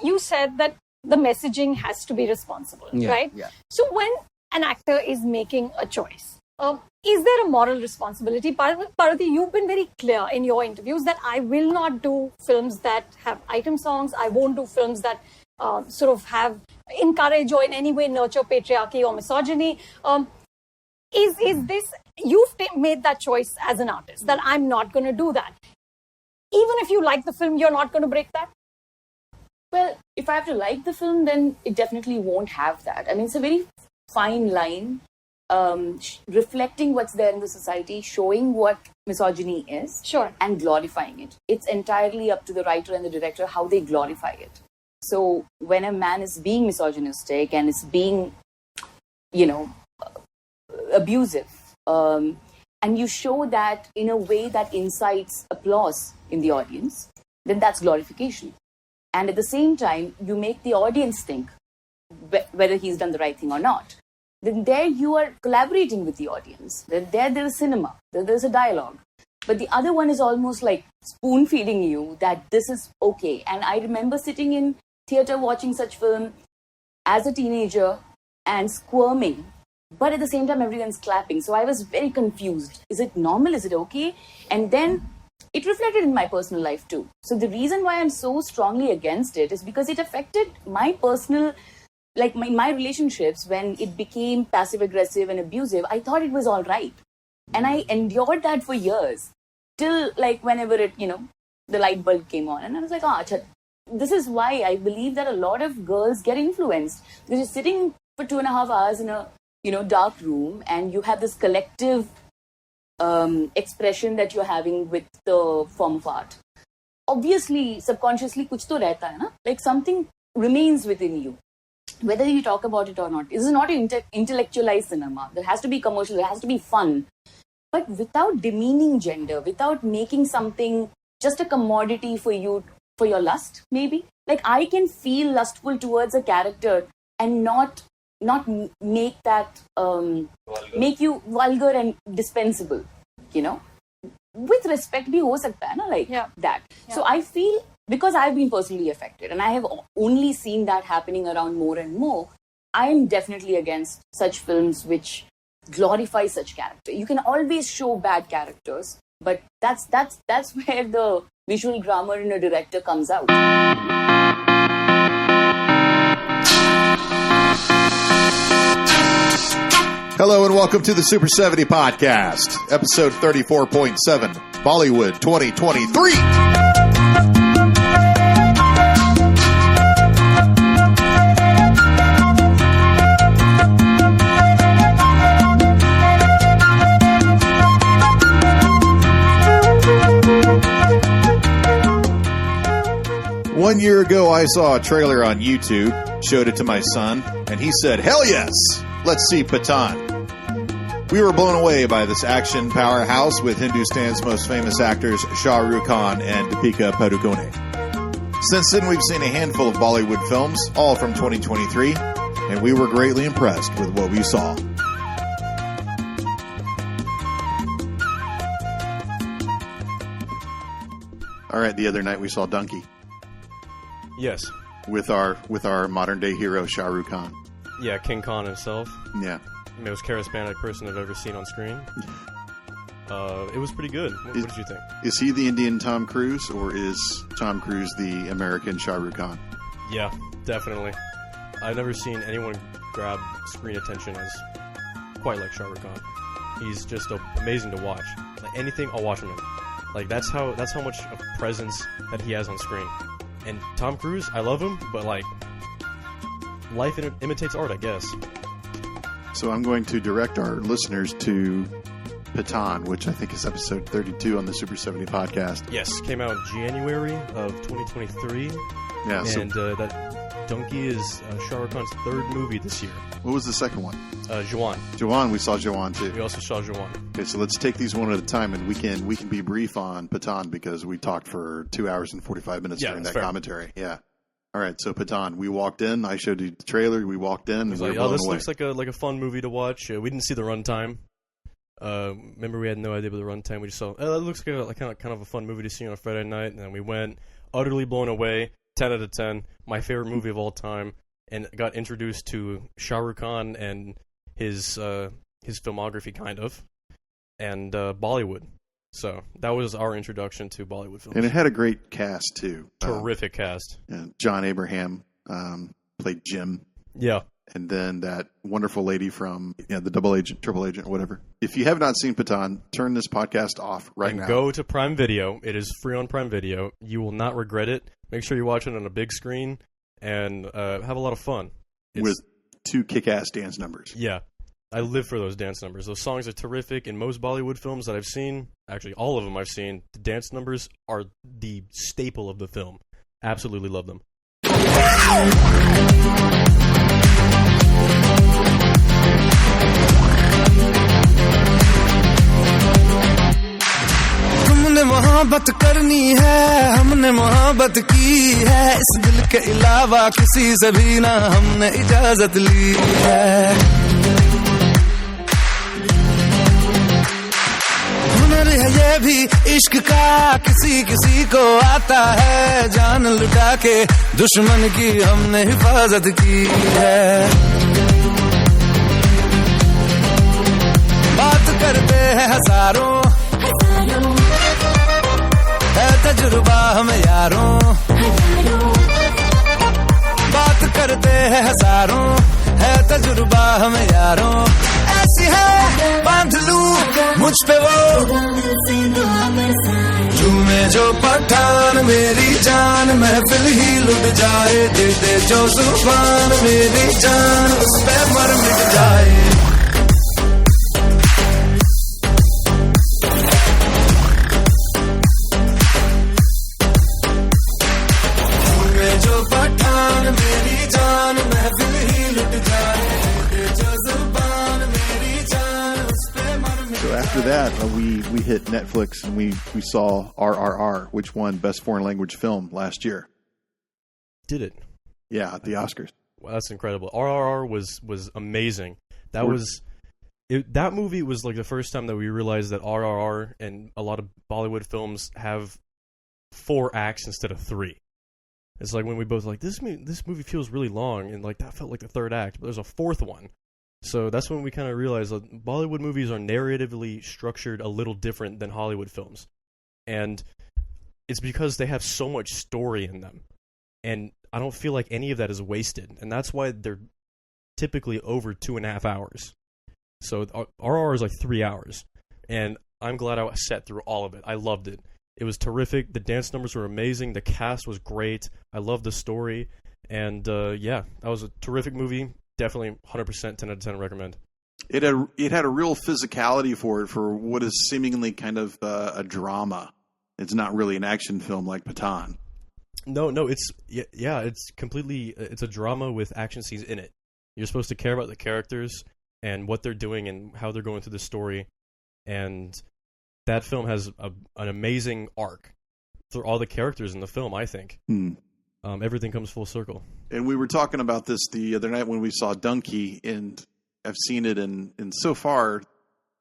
you said that the messaging has to be responsible, right? Yeah. So when an actor is making a choice, is there a moral responsibility? Parvati, you've been very clear in your interviews that I will not do films that have item songs. I won't do films that sort of encourage or in any way nurture patriarchy or misogyny. Is this, you've made that choice as an artist that I'm not going to do that. Even if you like the film, you're not going to break that? Well, if I have to like the film, then it definitely won't have that. I mean, it's a very fine line, reflecting what's there in the society, showing what misogyny is, Sure. and glorifying it. It's entirely up to the writer and the director how they glorify it. So when a man is being misogynistic and is being, abusive, and you show that in a way that incites applause in the audience, then that's glorification. And at the same time, you make the audience think whether he's done the right thing or not. Then there you are collaborating with the audience. Then there is cinema. There's a dialogue. But the other one is almost like spoon-feeding you that this is okay. And I remember sitting in theatre watching such film as a teenager and squirming. But at the same time, everyone's clapping. So I was very confused. Is it normal? Is it okay? And then it reflected in my personal life too. So the reason why I'm so strongly against it is because it affected my personal, like my relationships. When it became passive-aggressive and abusive, I thought it was all right. And I endured that for years. Till like whenever it, the light bulb came on. And I was like, this is why I believe that a lot of girls get influenced. Because you're sitting for 2.5 hours in a, dark room, and you have this collective expression that you're having with the form of art. Obviously, subconsciously, kuch to rehta hai na? Like something remains within you, whether you talk about it or not. This is not an intellectualized cinema. There has to be commercial, there has to be fun. But without demeaning gender, without making something just a commodity for you, for your lust, maybe. Like I can feel lustful towards a character and not make that make you vulgar and dispensable, with respect bhi ho sakta hai na, like that. So I feel, because I've been personally affected and I have only seen that happening around more and more, I am definitely against such films which glorify such character. You can always show bad characters, but that's where the visual grammar in a director comes out. Hello and welcome to the Super 70 Podcast, episode 34.7, Bollywood 2023. One year ago, I saw a trailer on YouTube, showed it to my son, and he said, "Hell yes, let's see Pathaan." We were blown away by this action powerhouse with Hindustan's most famous actors, Shah, Kahn, and Deepika, Padukone. Since then, we've seen a handful of Bollywood films, all from 2023, and we were greatly impressed with what we saw. All right, the other night we saw Donkey. Yes. With our modern day hero, Shah Rukh Khan. Yeah, King Khan himself. Yeah. The most charismatic person I've ever seen on screen. It was pretty good. What did you think? Is he the Indian Tom Cruise, or is Tom Cruise the American Shah Rukh Khan? Yeah, definitely. I've never seen anyone grab screen attention as quite like Shah Rukh Khan. He's just amazing to watch. Like anything, I'll watch him in. Like that's how much of presence that he has on screen. And Tom Cruise, I love him, but like life imitates art, I guess. So I'm going to direct our listeners to Pathaan, which I think is episode 32 on the Super 70 podcast. Yes, came out in January of 2023. Yeah, and that Donkey is Shah Rukh Khan's third movie this year. What was the second one? Jawan. Jawan, we saw Jawan too. We also saw Jawan. Okay, so let's take these one at a time, and we can be brief on Pathaan because we talked for 2 hours and 45 minutes during that commentary. Yeah. All right, so Pathaan, we walked in. I showed you the trailer. We walked in. It was like, this looks like a fun movie to watch. We didn't see the runtime. Remember, we had no idea about the runtime. We just saw, it looks like kind of a fun movie to see on a Friday night. And then we went, utterly blown away. 10 out of 10. My favorite movie of all time, and got introduced to Shah Rukh Khan and his filmography, kind of, and Bollywood. So that was our introduction to Bollywood films. And it had a great cast, too. Terrific cast. Yeah, John Abraham played Jim. Yeah. And then that wonderful lady from the double agent, triple agent, whatever. If you have not seen Pathaan, turn this podcast off right now. Go to Prime Video. It is free on Prime Video. You will not regret it. Make sure you watch it on a big screen and have a lot of fun. With 2 kick-ass dance numbers. Yeah. I live for those dance numbers. Those songs are terrific. In most Bollywood films that I've seen, actually all of them I've seen, the dance numbers are the staple of the film. Absolutely love them. तुमने मोहब्बत करनी है, हमने मोहब्बत की है, इस दिल के अलावा किसी से भी ना हमने इजाजत ली है। हुनर है ये भी इश्क का, किसी किसी को आता है, जान लुटा के दुश्मन की हमने हिफाजत की है। बात करते हैं हजारों, है तजुर्बा हमें यारों, बात करते हैं हजारों, है तजुर्बा हमें यारों। ऐसी है बांध लूं मुझ पे वो, झूमे जो पठान मेरी जान, महफिल ही लुट जाए, दे दे जो जुबान मेरी जान, उस पे मर मिट जाए। So after that, we hit Netflix and we saw RRR, which won Best Foreign Language Film last year. Did it? Yeah, at the Oscars. Wow, that's incredible. RRR was amazing. That movie was like the first time that we realized that RRR and a lot of Bollywood films have 4 acts instead of 3. It's like when we both like this movie feels really long, and like that felt like the 3rd act, but there's a 4th one. So that's when we kind of realized that Bollywood movies are narratively structured a little different than Hollywood films. And it's because they have so much story in them. And I don't feel like any of that is wasted. And that's why they're typically over 2.5 hours. So RR is like 3 hours. And I'm glad I sat through all of it. I loved it. It was terrific. The dance numbers were amazing. The cast was great. I loved the story. And yeah, that was a terrific movie. Definitely 100% 10 out of 10 recommend. It had a real physicality for it, for what is seemingly kind of a drama. It's not really an action film like Pathaan. No, it's completely, it's a drama with action scenes in it. You're supposed to care about the characters and what they're doing and how they're going through the story. And that film has an amazing arc through all the characters in the film, I think. Everything comes full circle. And we were talking about this the other night when we saw Donkey, and I've seen it in so far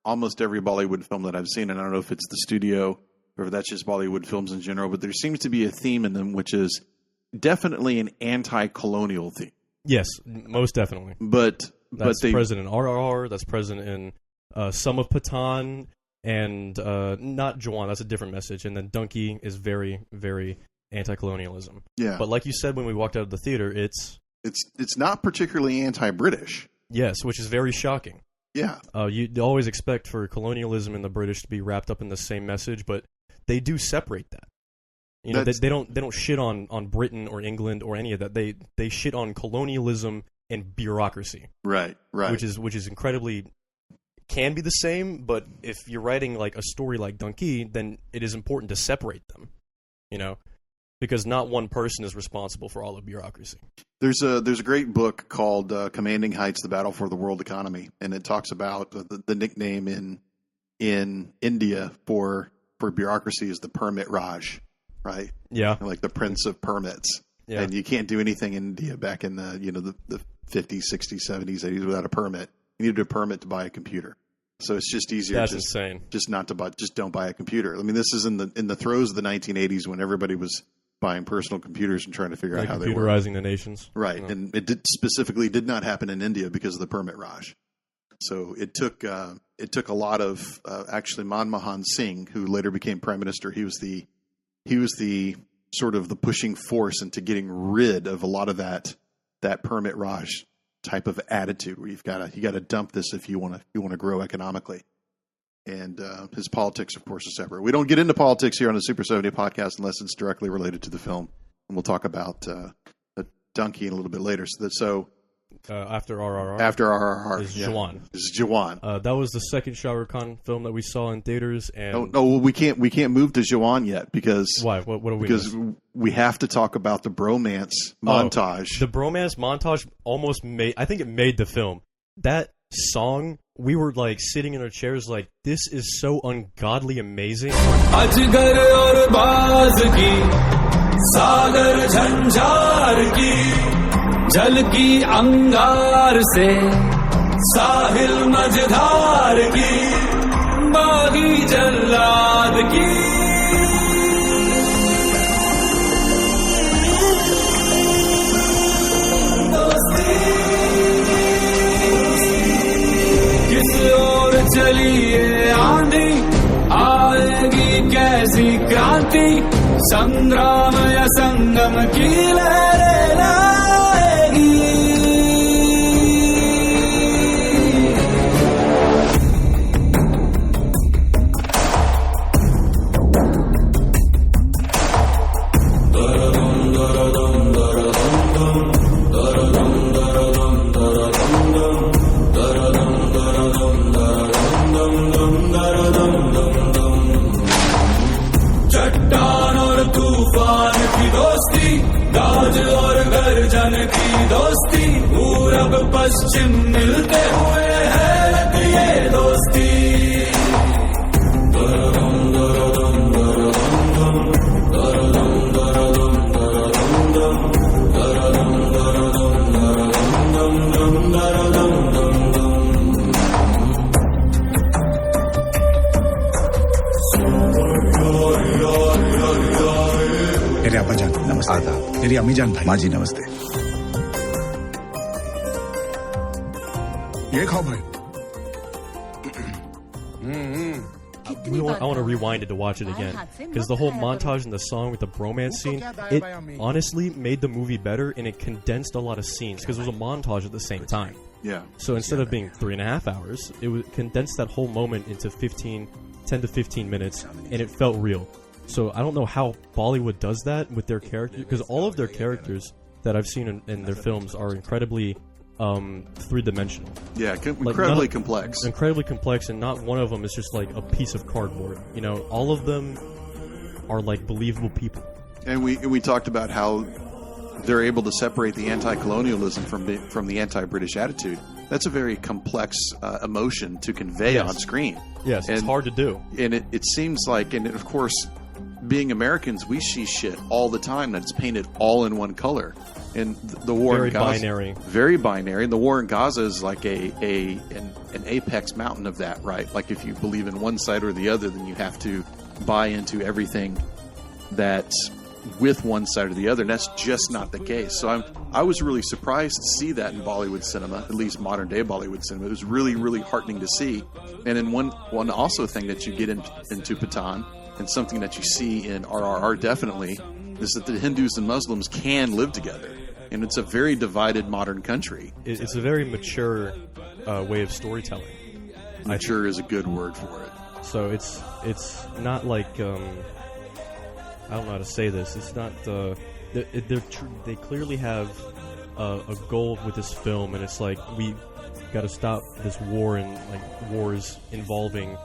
almost every Bollywood film that I've seen. And I don't know if it's the studio or if that's just Bollywood films in general, but there seems to be a theme in them, which is definitely an anti-colonial theme. Yes, most definitely. But that's present in RRR, that's present in some of Pathaan, and not Juwan, that's a different message. And then Donkey is very, very anti-colonialism. Yeah. But like you said when we walked out of the theater, it's not particularly anti-British. Yes, which is very shocking. Yeah. You always expect for colonialism and the British to be wrapped up in the same message, but they do separate that. You know, they don't shit on Britain or England or any of that. They shit on colonialism and bureaucracy. Right. Which is incredibly, can be the same, but if you're writing like a story like Donkey, then it is important to separate them. You know, because not one person is responsible for all of bureaucracy. There's a great book called Commanding Heights: The Battle for the World Economy, and it talks about the nickname in India for bureaucracy is the Permit Raj, right? Yeah, like the Prince of Permits. Yeah. And you can't do anything in India back in the 50s, 60s, 70s, 80s without a permit. You needed a permit to buy a computer. So it's just easier. That's insane. Just not to buy. Just don't buy a computer. I mean, this is in the throes of the 1980s when everybody was buying personal computers and trying to figure out how they work. Computerizing the nations. Right, and it specifically did not happen in India because of the permit raj. So it took a lot of actually Manmohan Singh, who later became prime minister. He was the sort of the pushing force into getting rid of a lot of that permit raj type of attitude, where you got to dump this if you want to grow economically. And his politics, of course, is separate. We don't get into politics here on the Super 70 podcast unless it's directly related to the film, and we'll talk about the donkey a little bit later. After RRR. After RRR. Is Jawan. This is Jawan. That was the second Shah Rukh Khan film that we saw in theaters. And No, we can't move to Jawan yet because why? What do we? Because we have to talk about the bromance montage. The bromance montage almost made. I think it made the film. That song, we were like sitting in our chairs, like, this is so ungodly amazing. अजगर और बाज की सागर झंझार की जल की अंगार से साहिल मझधार की बागी जल्लाद की दोस्ती किस ओर चली ये आंधी आएगी कैसी क्रांति संग्राम या संगम की लहरें लाएगी चट्टान और तूफान की दोस्ती गाज और गर्जन की दोस्ती पूरब पश्चिम मिलते हुए हैरत ये दोस्ती मेरे अब्बा जान नमस्ते। मेरी अम्मी जान भाई। माँ जी नमस्ते। ये खाओ भाई। I want to rewind it to watch it again, because the whole montage and the song with the bromance scene, it honestly made the movie better, and it condensed a lot of scenes because it was a montage at the same time. Yeah. So instead of being 3.5 hours, it would condense that whole moment into 10 to 15 minutes, and it felt real. So I don't know how Bollywood does that with their characters, because all of their characters that I've seen in their films are incredibly three-dimensional. Yeah, incredibly complex. Incredibly complex, and not one of them is just like a piece of cardboard. You know, all of them are like believable people. And we talked about how they're able to separate the anti-colonialism from the anti-British attitude. That's a very complex emotion to convey on screen. Yes, it's hard to do. And it seems like, and of course, being Americans, we see shit all the time that's painted all in one color. And the war in Gaza, very binary. And the war in Gaza is like an apex mountain of that, right? Like if you believe in one side or the other, then you have to buy into everything that's with one side or the other, and that's just not the case. So I was really surprised to see that in Bollywood cinema, at least modern day Bollywood cinema. It was really, really heartening to see. And then one also thing that you get into Pathaan, and something that you see in RRR definitely, is that the Hindus and Muslims can live together. And it's a very divided modern country. It's a very mature way of storytelling. Mature is a good word for it. So it's not like I don't know how to say this. It's not they clearly have a goal with this film, and it's like we got to stop this war and like wars involving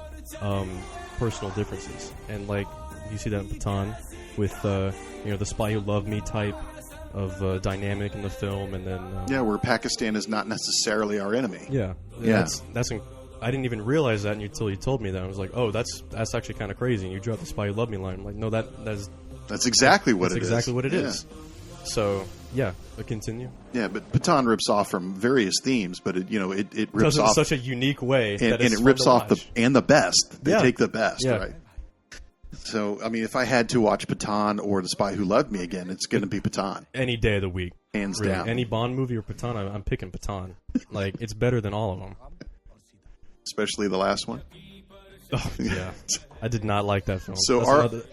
personal differences. And like you see that in Pathaan with the Spy Who Loved Me type of dynamic in the film, and then where Pakistan is not necessarily our enemy. Yeah. That's I didn't even realize that until you told me that. I was like, oh, that's actually kind of crazy. And you dropped the "Spy Who Loved Me" line. I'm like, no, that's exactly what it is. Exactly what it is. So yeah, but continue. Yeah, but Pathaan rips off from various themes, but it rips off in such a unique way, and it rips off the best. They take the best, right? So, I mean, if I had to watch Pathaan or The Spy Who Loved Me again, it's going to be Pathaan. Any day of the week. Hands really. down. Any Bond movie or Pathaan, I'm picking Pathaan. Like, it's better than all of them. Especially the last one. Oh, yeah. I did not like that film. So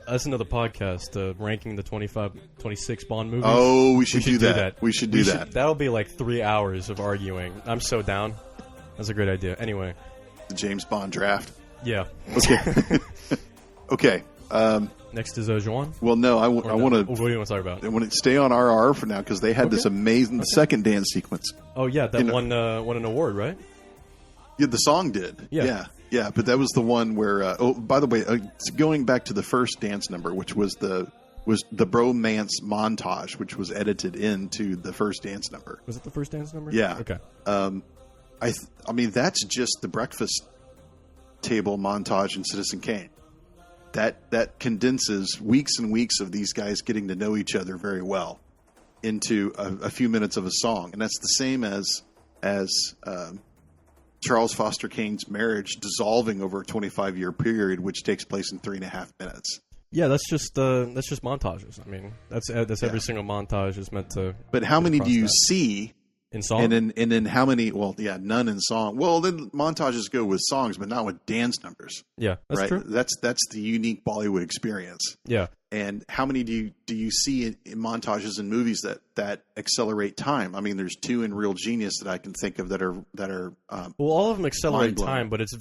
that's another podcast, ranking the 26 Bond movies. Oh, we should do that. We should do that. That'll be like 3 hours of arguing. I'm so down. That's a great idea. Anyway. The James Bond draft. Yeah. Okay. Okay. Next is Juan. Well, no, I want to. What do you want to talk about? I want to stay on RR for now because they had this amazing second dance sequence. Oh yeah, that won an award, right? Yeah, the song did. Yeah. But that was the one where. Oh, by the way, going back to the first dance number, which was the bromance montage, which was edited into the first dance number. Was it the first dance number? Yeah. Okay. I mean, that's just the breakfast table montage in Citizen Kane. That condenses weeks and weeks of these guys getting to know each other very well into a few minutes of a song, and that's the same as Charles Foster Kane's marriage dissolving over a 25-year period, which takes place in 3.5 minutes. Yeah, that's just montages. I mean, that's every single montage is meant to. But how many do you see in song? And then how many? Well, yeah, none in song. Well, then montages go with songs, but not with dance numbers. Yeah, that's right? true. That's the unique Bollywood experience. Yeah. And how many do you see in montages in movies that accelerate time? I mean, there's 2 in Real Genius that I can think of that are. Well, all of them accelerate time, but it's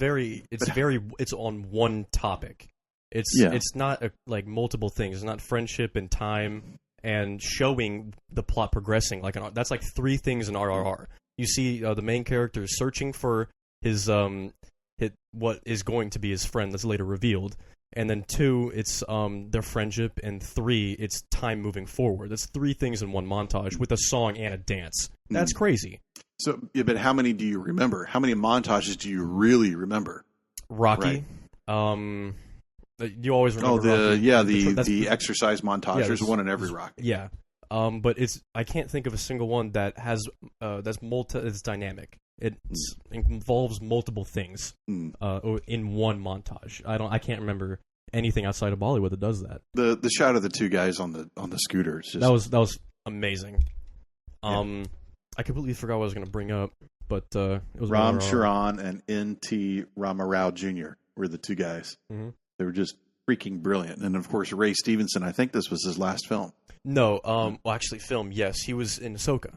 on one topic. It's not like multiple things. It's not friendship and time and showing the plot progressing. That's like 3 things in RRR. You see the main character is searching for his what is going to be his friend that's later revealed. And then 2, it's their friendship, and 3, it's time moving forward. That's 3 things in one montage with a song and a dance. That's crazy. So, yeah, but how many do you remember? How many montages do you really remember? Rocky. Right. You always remember Rocky. The exercise montage. Yeah, there's one in every Rocky. Yeah. But I can't think of a single one that has it's dynamic. It involves multiple things in one montage. I can't remember anything outside of Bollywood that does that. The shot of the 2 guys on the scooters. That was amazing. Yeah. I completely forgot what I was going to bring up, but it was Ram Charan and N.T. Ramarao Jr. were the 2 guys. Mm-hmm. They were just freaking brilliant. And of course, Ray Stevenson. I think this was his last film. No, well, actually, film. Yes, he was in Ahsoka.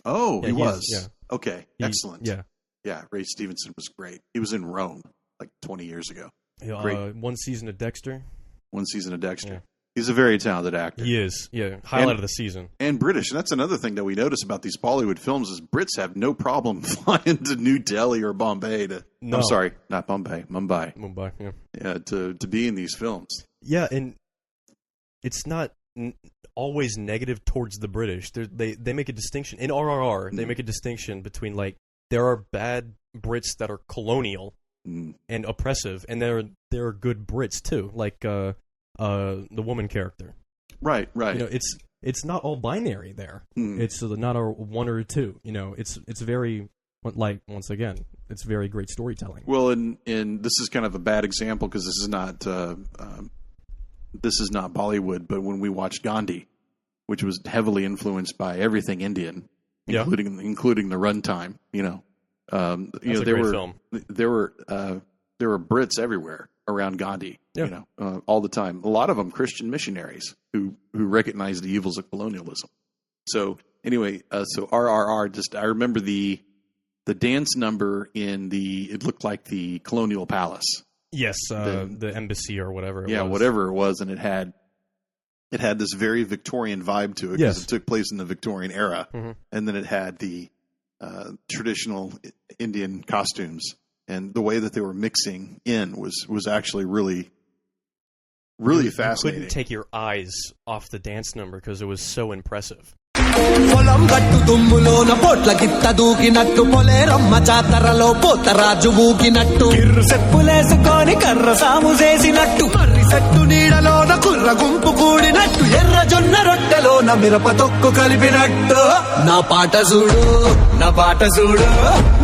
Oh, he was. Yeah. Okay, excellent. Yeah. Ray Stevenson was great. He was in Rome like 20 years ago. Great. 1 season of Dexter. 1 season of Dexter. Yeah. He's a very talented actor. He is. Yeah, highlight of the season. And British. And that's another thing that we notice about these Bollywood films is Brits have no problem flying to New Delhi or Bombay to. No. I'm sorry, not Bombay, Mumbai. Mumbai. Yeah. Yeah, to be in these films. Yeah, and it's not always negative towards the British. They make a distinction in RRR. They make a distinction between there are bad Brits that are colonial and oppressive, and there are good Brits too, like the woman character. Right. You know, it's not all binary there. It's not a 1 or a 2. You know, it's very once again, it's very great storytelling. Well, and this is kind of a bad example because this is not Bollywood, but when we watched Gandhi, which was heavily influenced by everything Indian, including the runtime. That's a great film. There were Brits everywhere around Gandhi. Yeah. All the time. A lot of them Christian missionaries who recognized the evils of colonialism. So anyway, so RRR. I remember the dance number it looked like the Colonial Palace. Yes, the embassy or whatever. Whatever it was, and it had this very Victorian vibe to it because it took place in the Victorian era, and then it had the traditional Indian costumes, and the way that they were mixing in was actually really, really fascinating. You couldn't take your eyes off the dance number because it was so impressive. పొలం గట్టు దుమ్ములోన పోట్ల గిత్త దూకినట్టు పొలేరమ్మ జాతరలో పోతరాజు ఊగినట్టు కిర్రు సెప్పులేసుకొని కర్ర సాము చేసినట్టు set నీడలోన కుర్ర గుంపు కూడినట్టు ఎర్ర జొన్న రొట్టెలోన మిరప తొక్కు కలిపినట్టు నా పాట చూడు నా పాట చూడు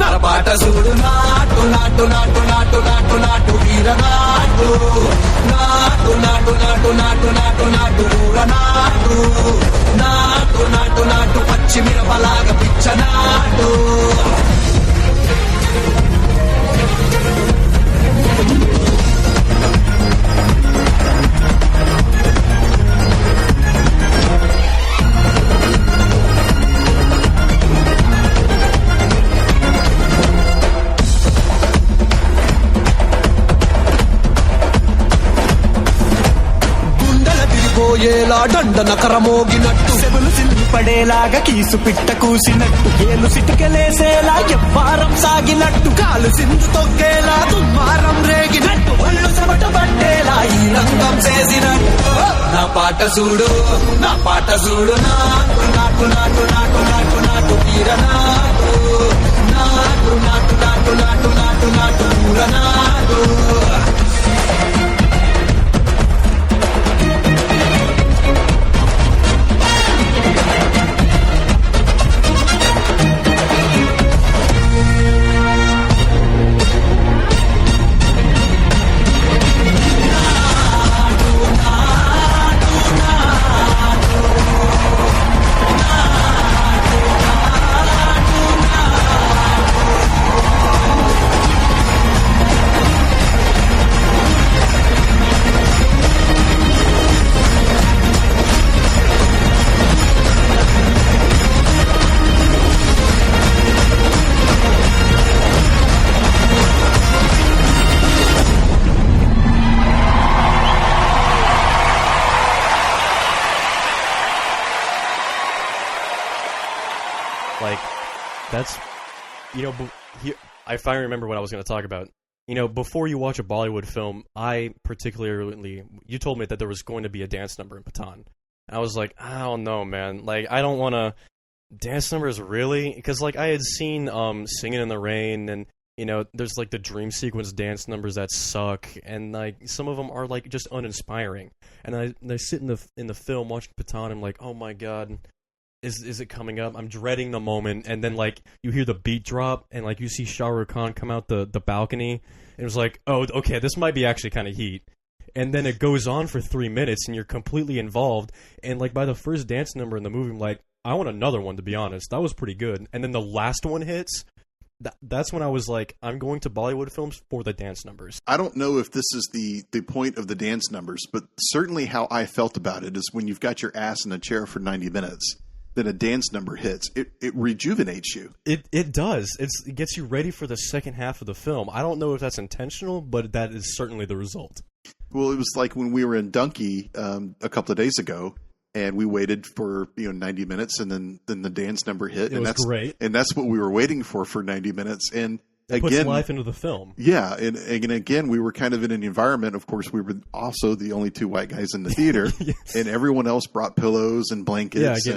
నా పాట చూడు నాటు నాటు నాటు నాటు నాటు నాటు వీర నాటు నాటు నాటు నాటు నాటు నాటు నాటు ఊర నాటు నాటు నాటు నాటు పచ్చి మిరపలాగా పిచ్చ నాటు పోయేలా దండ నకరమోగినట్టు చెవులు సిల్లి పడేలాగా కీసు పిట్ట కూసినట్టు ఏలు సిటుకెలేసేలా ఎవ్వారం సాగినట్టు కాలు సింధు తొక్కేలా దుమ్మారం రేగినట్టు ఒళ్ళు చెమట పట్టేలా ఈ రంగం చేసినట్టు నా పాట చూడు నా పాట చూడు నాటు నాటు నాటు నాటు నాటు నాటు వీర నాటు నాటు నాటు నాటు నాటు నాటు నాటు ఊర నాటు Like, that's, you know, I finally remember what I was going to talk about. You know, before you watch a Bollywood film, you told me that there was going to be a dance number in Pathaan. I was like, I don't know, man. Like, I don't want to... Dance numbers, really? Because, like, I had seen Singing in the Rain, and, you know, there's, like, the dream sequence dance numbers that suck, and, like, some of them are, like, just uninspiring. And I sit in the film watching Pathaan, and I'm like, oh my god... Is it coming up? I'm dreading the moment, and then like you hear the beat drop, and like you see Shah Rukh Khan come out the balcony, and it was like, oh, okay, this might be actually kind of heat. And then it goes on for 3 minutes, and you're completely involved. And like by the first dance number in the movie, I'm like, I want another one, to be honest. That was pretty good. And then the last one hits. That's when I was like, I'm going to Bollywood films for the dance numbers. I don't know if this is the point of the dance numbers, but certainly how I felt about it is when you've got your ass in a chair for 90 minutes. Then a dance number hits, it rejuvenates you. It does. It gets you ready for the second half of the film. I don't know if that's intentional, but that is certainly the result. Well, it was like when we were in Donkey a couple of days ago, and we waited for 90 minutes, and then the dance number hit. It was great. And that's what we were waiting for 90 minutes. And it puts life into the film. Yeah, and again, we were kind of in an environment. Of course, we were also the only two white guys in the theater, yes. And everyone else brought pillows and blankets. Yeah,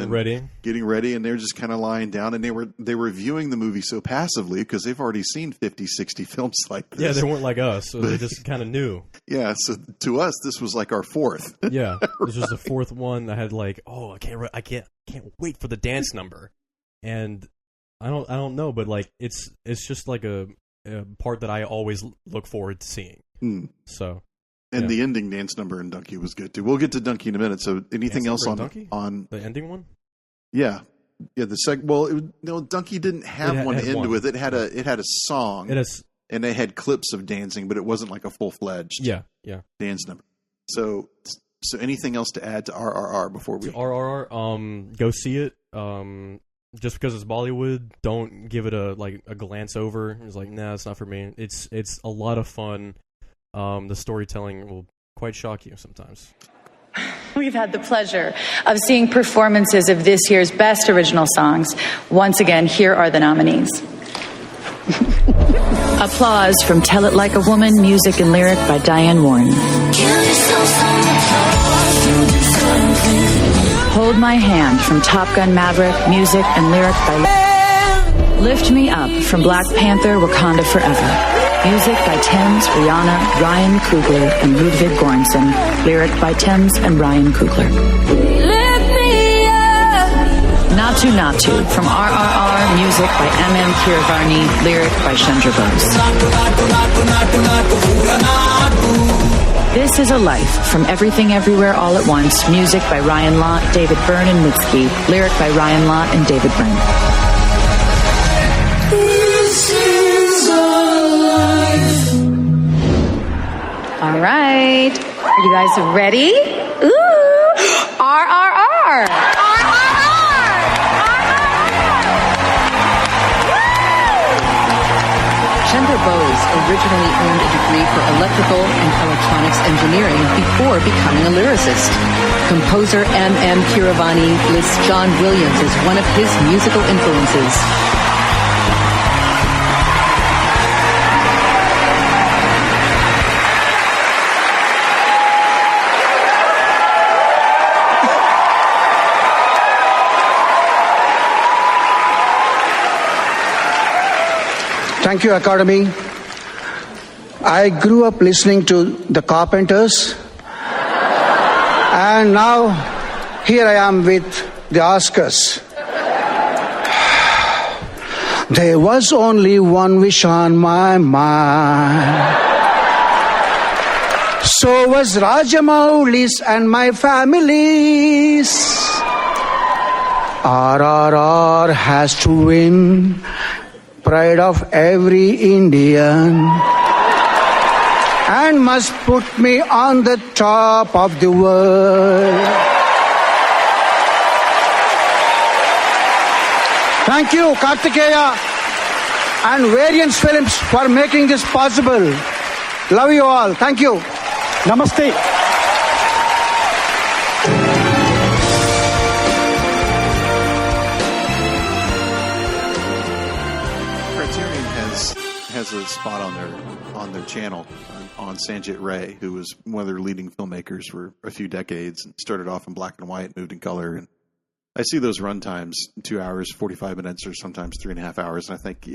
getting ready, and they were just kind of lying down, and they were viewing the movie so passively because they've already seen 50, 60 films like this. Yeah, they weren't like us, so they just kind of knew. Yeah, so to us, this was like our fourth. Yeah, this was the fourth one that had like, oh, I can't wait for the dance number, and. I don't know, but like it's just like a part that I always look forward to seeing. So, and the ending dance number in Donkey was good too. We'll get to Donkey in a minute. So, anything else on the ending one? Yeah. Donkey didn't have one to end with. It had a song. And they had clips of dancing, but it wasn't like a full-fledged dance number. So anything else to add to RRR before we RRR? Go see it. Just because it's Bollywood, don't give it a glance over. It's like, nah, it's not for me. It's a lot of fun. The storytelling will quite shock you sometimes. We've had the pleasure of seeing performances of this year's best original songs. Once again, here are the nominees. Applause from Tell It Like a Woman, music and lyric by Diane Warren. Hold My Hand from Top Gun Maverick, music and lyric by Lift Me Up from Black Panther, Wakanda Forever. Music by Thames, Rihanna, Ryan Coogler, and Ludwig Göransson. Lyric by Thames and Ryan Coogler. Natu Natu from RRR. Music by M.M. Keeravani. Lyric by Chandra Bose. This is a Life from Everything Everywhere All at Once. Music by Ryan Lott, David Byrne, and Mitski. Lyric by Ryan Lott and David Byrne. All right. Are you guys ready? Ooh! RRR! Chandra Bose originally earned a degree for electrical and electronics engineering before becoming a lyricist. Composer M.M. Keeravani lists John Williams as one of his musical influences. Thank you, Academy. I grew up listening to the Carpenters, and now here I am with the Oscars. There was only one wish on my mind. So was Rajamouli's and my family's. RRR has to win. Pride of every Indian, and must put me on the top of the world. Thank you, Kartikeya and Variance Films for making this possible. Love you all. Thank you. Namaste. Has a spot on their channel on Sanjit Ray, who was one of their leading filmmakers for a few decades and started off in black and white, moved in color. And I see those run times, 2 hours, 45 minutes, or sometimes 3.5 hours, and I think,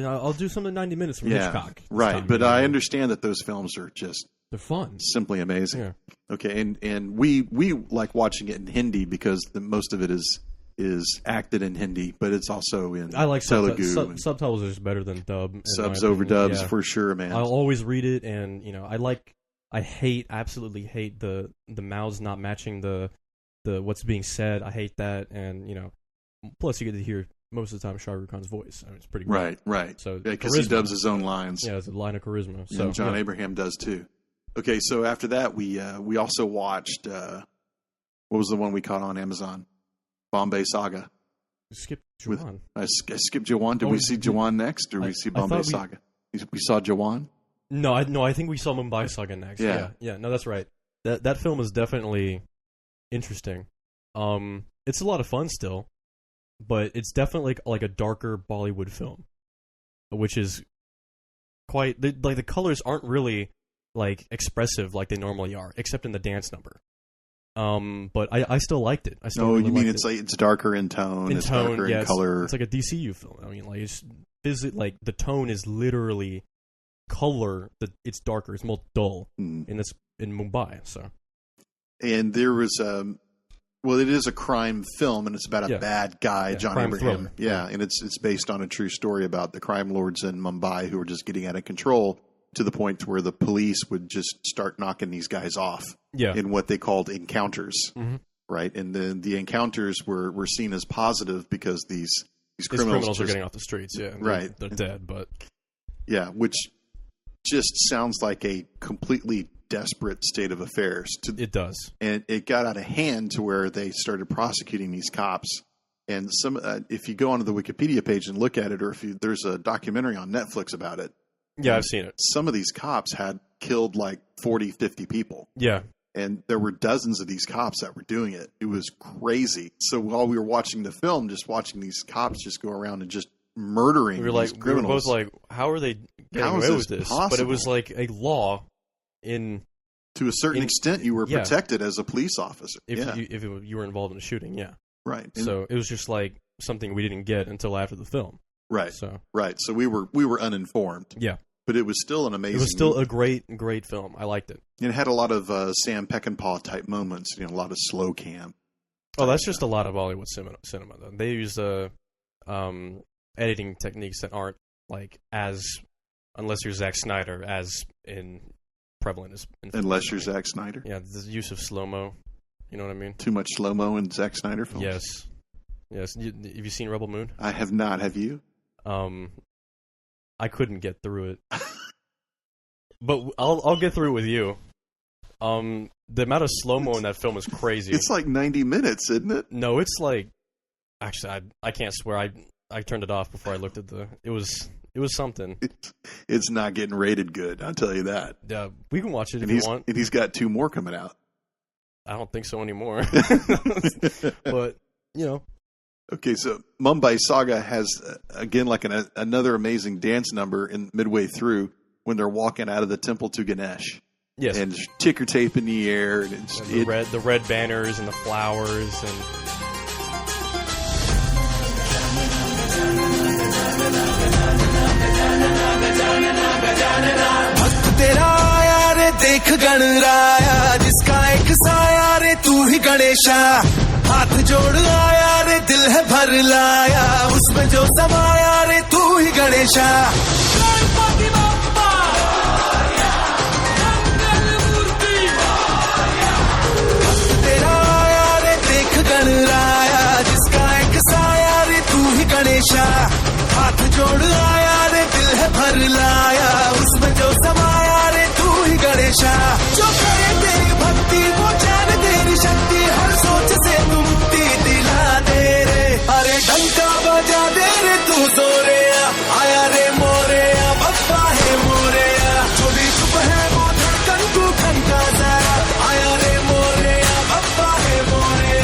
I'll do something 90 minutes from Hitchcock. Right, but I understand that those films are just they're fun, simply amazing. Yeah. Okay, and we like watching it in Hindi because most of it is acted in Hindi, but it's also in I like Telugu. Subtitles are just better than dub. Subs over dubs for sure, man. I'll always read it, and I absolutely hate the mouths not matching the what's being said. I hate that, and plus you get to hear most of the time Shah Rukh Khan's voice. I mean, it's pretty great. Right. So because he dubs his own lines. Yeah, it's a line of charisma. So John Abraham does too. Okay, so after that we also watched what was the one we caught on Amazon? Bombay Saga. Skip Jawan. I skipped Jawan. Did we see Jawan next, or we see Bombay Saga? We saw Jawan. No, I think we saw Mumbai Saga next. Yeah. No, that's right. That film is definitely interesting. It's a lot of fun still, but it's definitely like a darker Bollywood film, which is quite the colors aren't really like expressive like they normally are, except in the dance number. But I still liked it. You mean it's darker in tone? It's darker in color. It's like a DCU film. I mean, like the tone is literally color. It's darker. It's more dull, and it's in Mumbai. So, and there was it is a crime film, and it's about a bad guy, John Abraham. Yeah, and it's based on a true story about the crime lords in Mumbai who were just getting out of control, to the point where the police would just start knocking these guys off in what they called encounters, right? And then the encounters were seen as positive because these criminals are getting off the streets, right? They're dead, but which just sounds like a completely desperate state of affairs. It does, and it got out of hand to where they started prosecuting these cops. And if you go onto the Wikipedia page and look at it, or there's a documentary on Netflix about it. Yeah, I've seen it. Some of these cops had killed like 40, 50 people. Yeah. And there were dozens of these cops that were doing it. It was crazy. So while we were watching the film, just watching these cops just go around and just murdering these criminals. We were both like, how are they getting away with this? Possible? But it was like a law in... To a certain extent, you were protected as a police officer. If you were involved in a shooting, Right. So it was just like something we didn't get until after the film. Right. So So we were uninformed. yeah, But it was still an amazing. it was still movie. a great film. I liked it. And it had a lot of Sam Peckinpah type moments. A lot of slow cam. Oh, that's just a lot of Bollywood cinema. Though. They use editing techniques that aren't like unless you're Zack Snyder, as in prevalent as in Unless you're Zack Snyder. Yeah, the use of slow mo. You know what I mean? Too much slow mo in Zack Snyder films. Yes. Have you seen Rebel Moon? I have not. Have you? I couldn't get through it, but I'll get through it with you. The amount of slow mo in that film is crazy. It's like 90 minutes, isn't it? No, it's like actually I can't swear. I turned it off before I looked at it was something. It's not getting rated good. I'll tell you that. Yeah, we can watch it if you want. And he's got 2 more coming out. I don't think so anymore. But Okay, so Mumbai Saga has again like another amazing dance number in midway through when they're walking out of the temple to Ganesh. Yes, and ticker tape in the air, and the red banners and the flowers and. तेरा आया रे देख गणराया जिसका एक साया रे तू ही गणेशा हाथ जोड़ आया रे दिल है भर लाया उसमें जो समाया रे तू ही गणेशा गणपति बप्पा मंगल मूर्ति तेरा आया रे देख गणराया जिसका एक साया रे तू ही गणेशा हाथ जोड़ आया रे दिल है भर लाया उसमें जो समाया रे तू ही गणेशा जो करे तेरी भक्ति वो जान तेरी शक्ति हर सोच से तू मुक्ति दिला दे रे अरे डंका बजा दे रे तू जोरे आया रे मोरे बप्पा है मोरे जो भी चुप है वो धड़कन तू घंटा जरा आया रे मोरे बप्पा है मोरे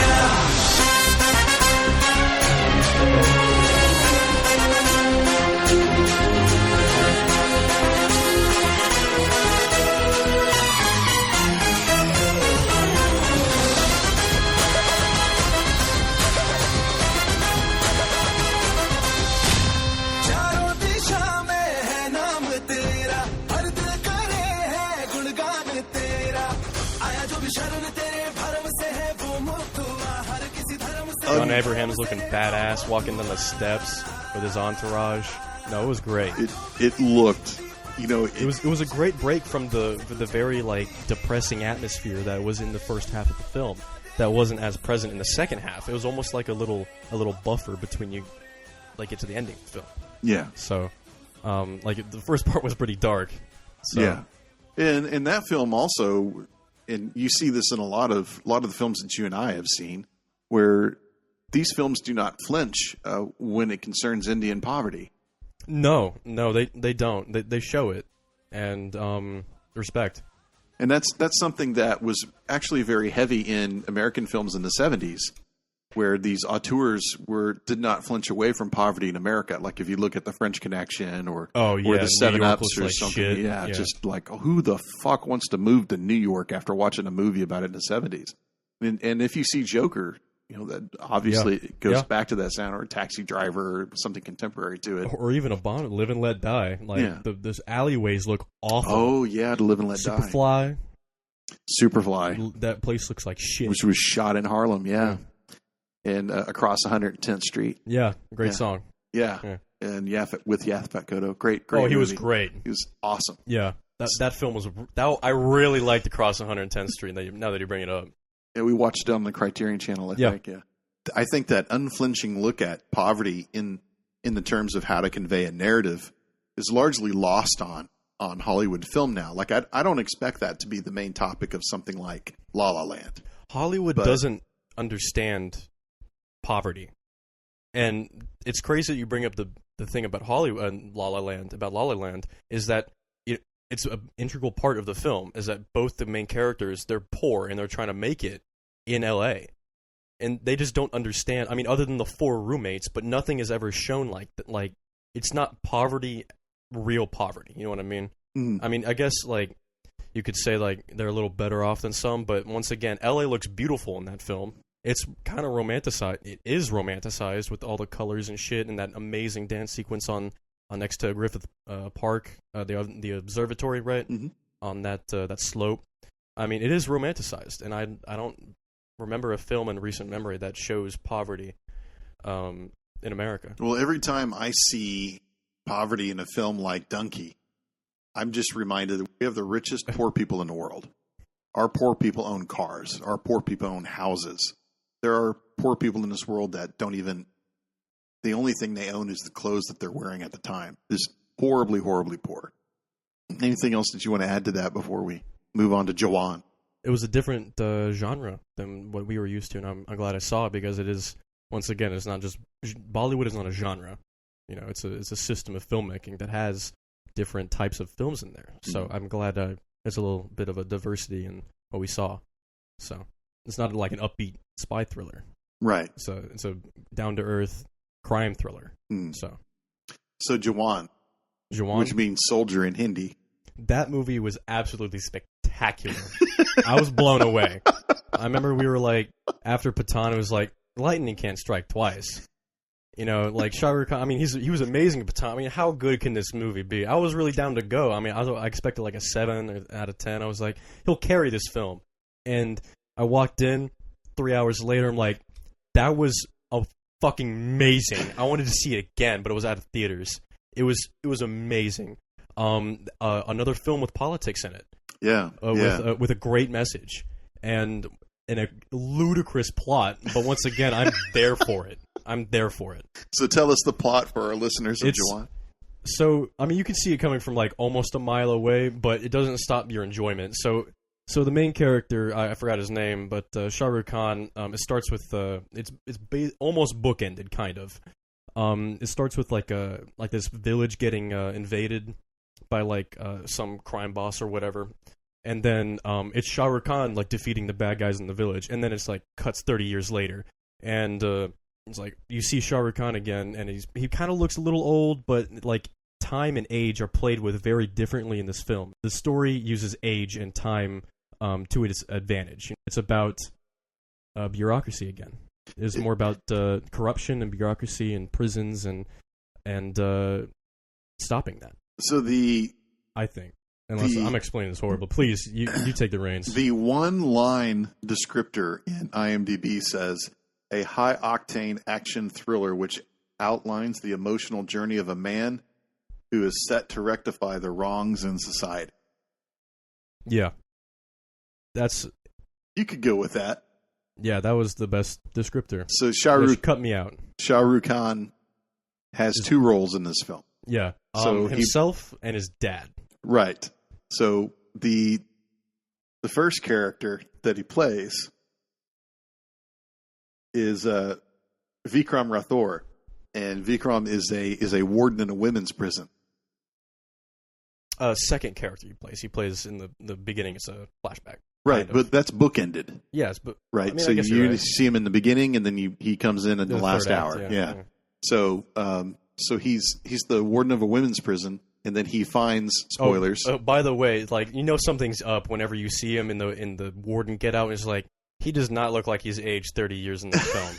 John Abraham's looking badass, walking down the steps with his entourage. No, it was great. It looked, it was a great break from the very like depressing atmosphere that was in the first half of the film. That wasn't as present in the second half. It was almost like a little buffer between you, like get to the ending of the film. Yeah. So, like the first part was pretty dark. So. Yeah. And that film also, and you see this in a lot of the films that you and I have seen, where these films do not flinch when it concerns Indian poverty. No, they don't. They show it, and respect. And that's something that was actually very heavy in American films in the 70s, where these auteurs did not flinch away from poverty in America. Like if you look at The French Connection or the 7-Ups or like something. Shit. Yeah, just like who the fuck wants to move to New York after watching a movie about it in the 70s? And if you see Joker, that obviously goes back to that sound, or a Taxi Driver, or something contemporary to it. Or even a Bond, Live and Let Die. Like those alleyways look awful. Oh yeah, to Live and Let Die. Superfly. That place looks like shit. Which was shot in Harlem, and across 110th Street. Yeah, great song. Yeah. And with Yaphet Kotto, great. Oh, he movie. was great. He was awesome. Yeah, that film was. I really liked Across 110th Street. Now that you bring it up. Yeah, we watched it on the Criterion Channel, I think. Yeah. I think that unflinching look at poverty in the terms of how to convey a narrative is largely lost on Hollywood film now. Like, I don't expect that to be the main topic of something like La La Land. Hollywood doesn't understand poverty. And it's crazy that you bring up the thing about Hollywood and La La Land, is that it's an integral part of the film, is that both the main characters, they're poor and they're trying to make it in LA. And they just don't understand. I mean, other than the 4 roommates, but nothing is ever shown like that. Like, it's not poverty, real poverty. You know what I mean? I mean, I guess, like, you could say, like, they're a little better off than some, but once again, LA looks beautiful in that film. it's kind of romanticized. It is romanticized with all the colors and shit, and that amazing dance sequence on next to Griffith Park, the observatory, right? Mm-hmm. On that slope. I mean, it is romanticized, and I don't remember a film in recent memory that shows poverty in America. Well, every time I see poverty in a film like Donkey, I'm just reminded that we have the richest poor people in the world. Our poor people own cars. Our poor people own houses. There are poor people in this world that don't even, the only thing they own is the clothes that they're wearing at the time. Just horribly, horribly poor. Anything else that you want to add to that before we move on to Jawan? It was a different genre than what we were used to, and I'm glad I saw it, because it is, once again, it's not just, Bollywood is not a genre. You know, it's a system of filmmaking that has different types of films in there. So I'm glad there's a little bit of a diversity in what we saw. So it's not like an upbeat spy thriller. Right. So it's a down-to-earth crime thriller. So Jawan, which means soldier in Hindi. That movie was absolutely spectacular. I was blown away. I remember we were like, after Pathaan, it was like, lightning can't strike twice. You know, like Shah Rukh Khan, I mean, he was amazing in Pathaan. I mean, how good can this movie be? I was really down to go. I mean, I expected like a 7 out of 10. I was like, he'll carry this film. And I walked in 3 hours later. I'm like, that was a fucking amazing. I wanted to see it again, but it was out of theaters. It was amazing. Another film with politics in it. Yeah. With a great message and a ludicrous plot. But once again, I'm there for it. I'm there for it. So tell us the plot for our listeners of Jawan. So, I mean, you can see it coming from like almost a mile away, but it doesn't stop your enjoyment. So the main character, I forgot his name, but Shah Rukh Khan, it starts with, almost bookended, kind of. It starts with like this village getting invaded by like some crime boss or whatever. And then it's Shah Rukh Khan like defeating the bad guys in the village. And then it's like cuts 30 years later. And it's like you see Shah Rukh Khan again, and he kind of looks a little old, but like time and age are played with very differently in this film. The story uses age and time to its advantage. It's about bureaucracy again. It's more about corruption and bureaucracy and prisons and stopping that. So I think, unless I'm explaining this horrible, please you take the reins. The one-line descriptor in IMDb says, a high-octane action thriller which outlines the emotional journey of a man who is set to rectify the wrongs in society. Yeah. You could go with that. Yeah, that was the best descriptor. So Shah Rukh cut me out. Shah Rukh Khan has two roles in this film. Yeah. So himself and his dad. Right. So the first character that he plays is Vikram Rathore, and Vikram is a warden in a women's prison. Second character he plays in the beginning. It's a flashback. Right, but that's bookended. Yes, but right. I mean, so you right. see him in the beginning, and then he comes in the last hour. Act, yeah. So he's the warden of a women's prison, and then he finds spoilers. Oh, by the way, like something's up whenever you see him in the warden get out. And it's like he does not look like he's aged 30 years in this film.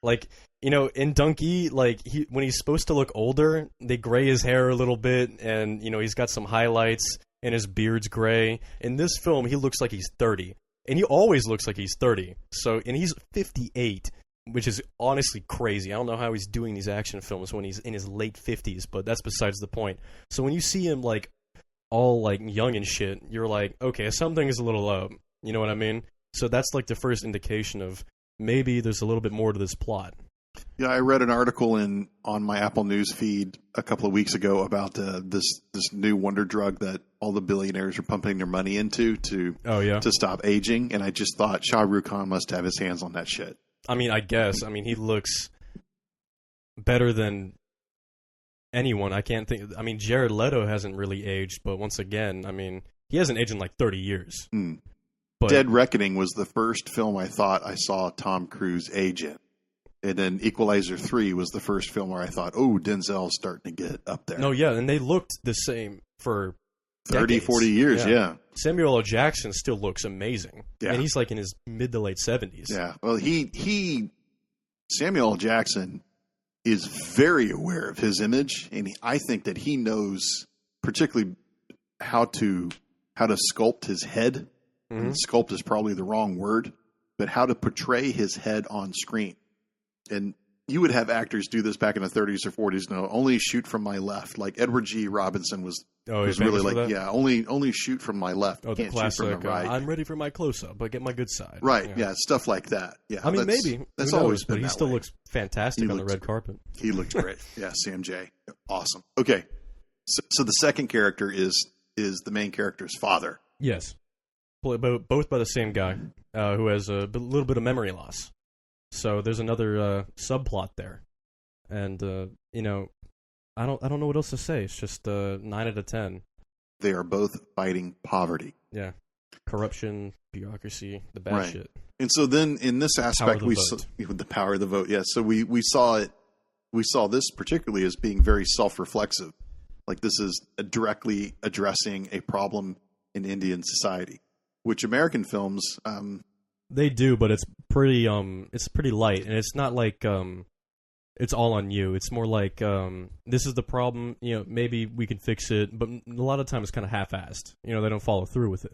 Like in Donkey, like when he's supposed to look older, they gray his hair a little bit, and he's got some highlights. And his beard's gray. In this film, he looks like he's 30. And he always looks like he's 30. And he's 58, which is honestly crazy. I don't know how he's doing these action films when he's in his late 50s, but that's besides the point. So when you see him, like, all, like, young and shit, you're like, okay, something is a little up. You know what I mean? So that's, like, the first indication of maybe there's a little bit more to this plot. Yeah, I read an article on my Apple News feed a couple of weeks ago about this new wonder drug that all the billionaires are pumping their money into to stop aging, and I just thought Shah Rukh Khan must have his hands on that shit. I mean, I guess. I mean, he looks better than anyone. I can't think. I mean, Jared Leto hasn't really aged, but once again, I mean, he hasn't aged in like 30 years. But Dead Reckoning was the first film I thought I saw Tom Cruise age in. And then Equalizer 3 was the first film where I thought, oh, Denzel's starting to get up there. No, yeah, and they looked the same for 30, 40 years, yeah. Samuel L. Jackson still looks amazing. Yeah. And he's like in his mid to late 70s. Yeah. Well, Samuel L. Jackson is very aware of his image, and I think that he knows particularly how to sculpt his head. Mm-hmm. And sculpt is probably the wrong word, but how to portray his head on screen. And you would have actors do this back in the 30s or 40s. No, only shoot from my left. Like Edward G. Robinson was really like, only shoot from my left. Oh, the Can't classic, shoot from the right. I'm ready for my close-up, but get my good side. Right, yeah, stuff like that. Yeah, I mean, maybe. That's Who knows, always been but he that still way. looks fantastic on the red carpet. He looked great. Yeah, Sam J. Awesome. Okay, so the second character is the main character's father. Yes. Both by the same guy who has a little bit of memory loss. So there's another subplot there. And, I don't know what else to say. It's just 9 out of 10. They are both fighting poverty. Yeah. Corruption, bureaucracy, the bad shit. And so then in this aspect, we saw the power of the vote. Yeah. So we saw this particularly as being very self-reflexive. Like this is directly addressing a problem in Indian society, which American films, they do, but it's pretty light, and it's not like, it's all on you. It's more like, this is the problem, maybe we can fix it, but a lot of times it's kind of half-assed. They don't follow through with it.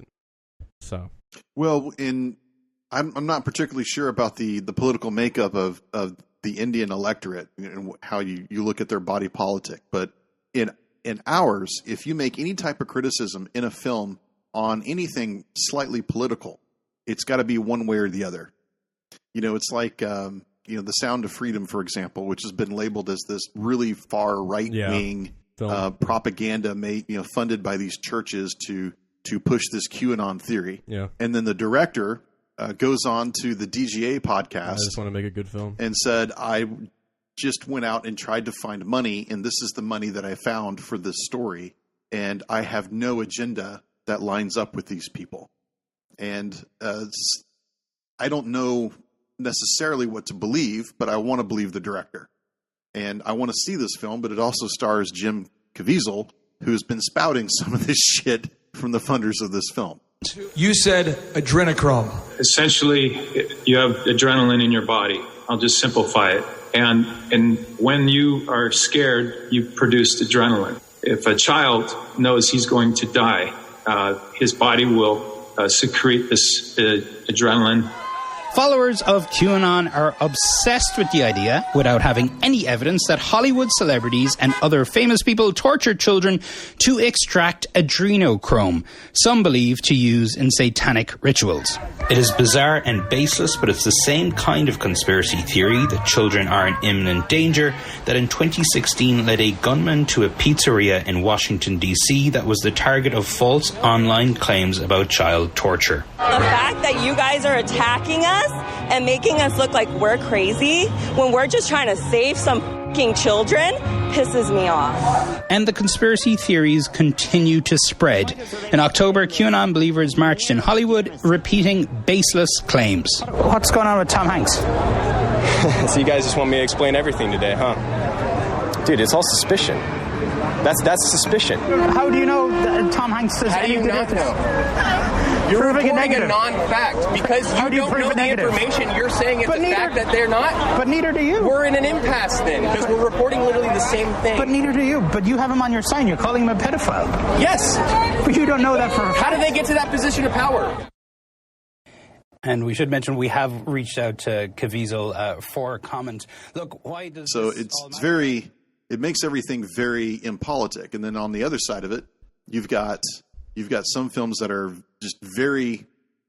So. Well, I'm not particularly sure about the political makeup of the Indian electorate and how you look at their body politic, but in ours, if you make any type of criticism in a film on anything slightly political, it's got to be one way or the other. It's like, The Sound of Freedom, for example, which has been labeled as this really far right-wing propaganda funded by these churches to push this QAnon theory. Yeah. And then the director goes on to the DGA podcast. I just want to make a good film. And said, I just went out and tried to find money, and this is the money that I found for this story, and I have no agenda that lines up with these people. And I don't know necessarily what to believe, but I want to believe the director. And I want to see this film, but it also stars Jim Caviezel, who's been spouting some of this shit from the funders of this film. You said adrenochrome. Essentially, you have adrenaline in your body. I'll just simplify it. And when you are scared, you produce adrenaline. If a child knows he's going to die, his body will secrete this adrenaline. Followers of QAnon are obsessed with the idea, without having any evidence, that Hollywood celebrities and other famous people torture children to extract adrenochrome, some believe to use in satanic rituals. It is bizarre and baseless, but it's the same kind of conspiracy theory that children are in imminent danger that in 2016 led a gunman to a pizzeria in Washington, D.C. that was the target of false online claims about child torture. The fact that you guys are attacking us and making us look like we're crazy when we're just trying to save some fucking children pisses me off. And the conspiracy theories continue to spread. In October, QAnon believers marched in Hollywood, repeating baseless claims. What's going on with Tom Hanks? So you guys just want me to explain everything today, huh? Dude, it's all suspicion. That's suspicion. How do you know that Tom Hanks says How do you not know? You're reporting a non-fact because you don't know the information. You're saying it's a fact that they're not. But neither do you. We're in an impasse then because we're reporting literally the same thing. But neither do you. But you have him on your sign. You're calling him a pedophile. Yes. But you don't know that for a fact. How did they get to that position of power? And we should mention we have reached out to Caviezel for comment. Look, why does it makes everything very impolitic. And then on the other side of it, you've got some films that are just very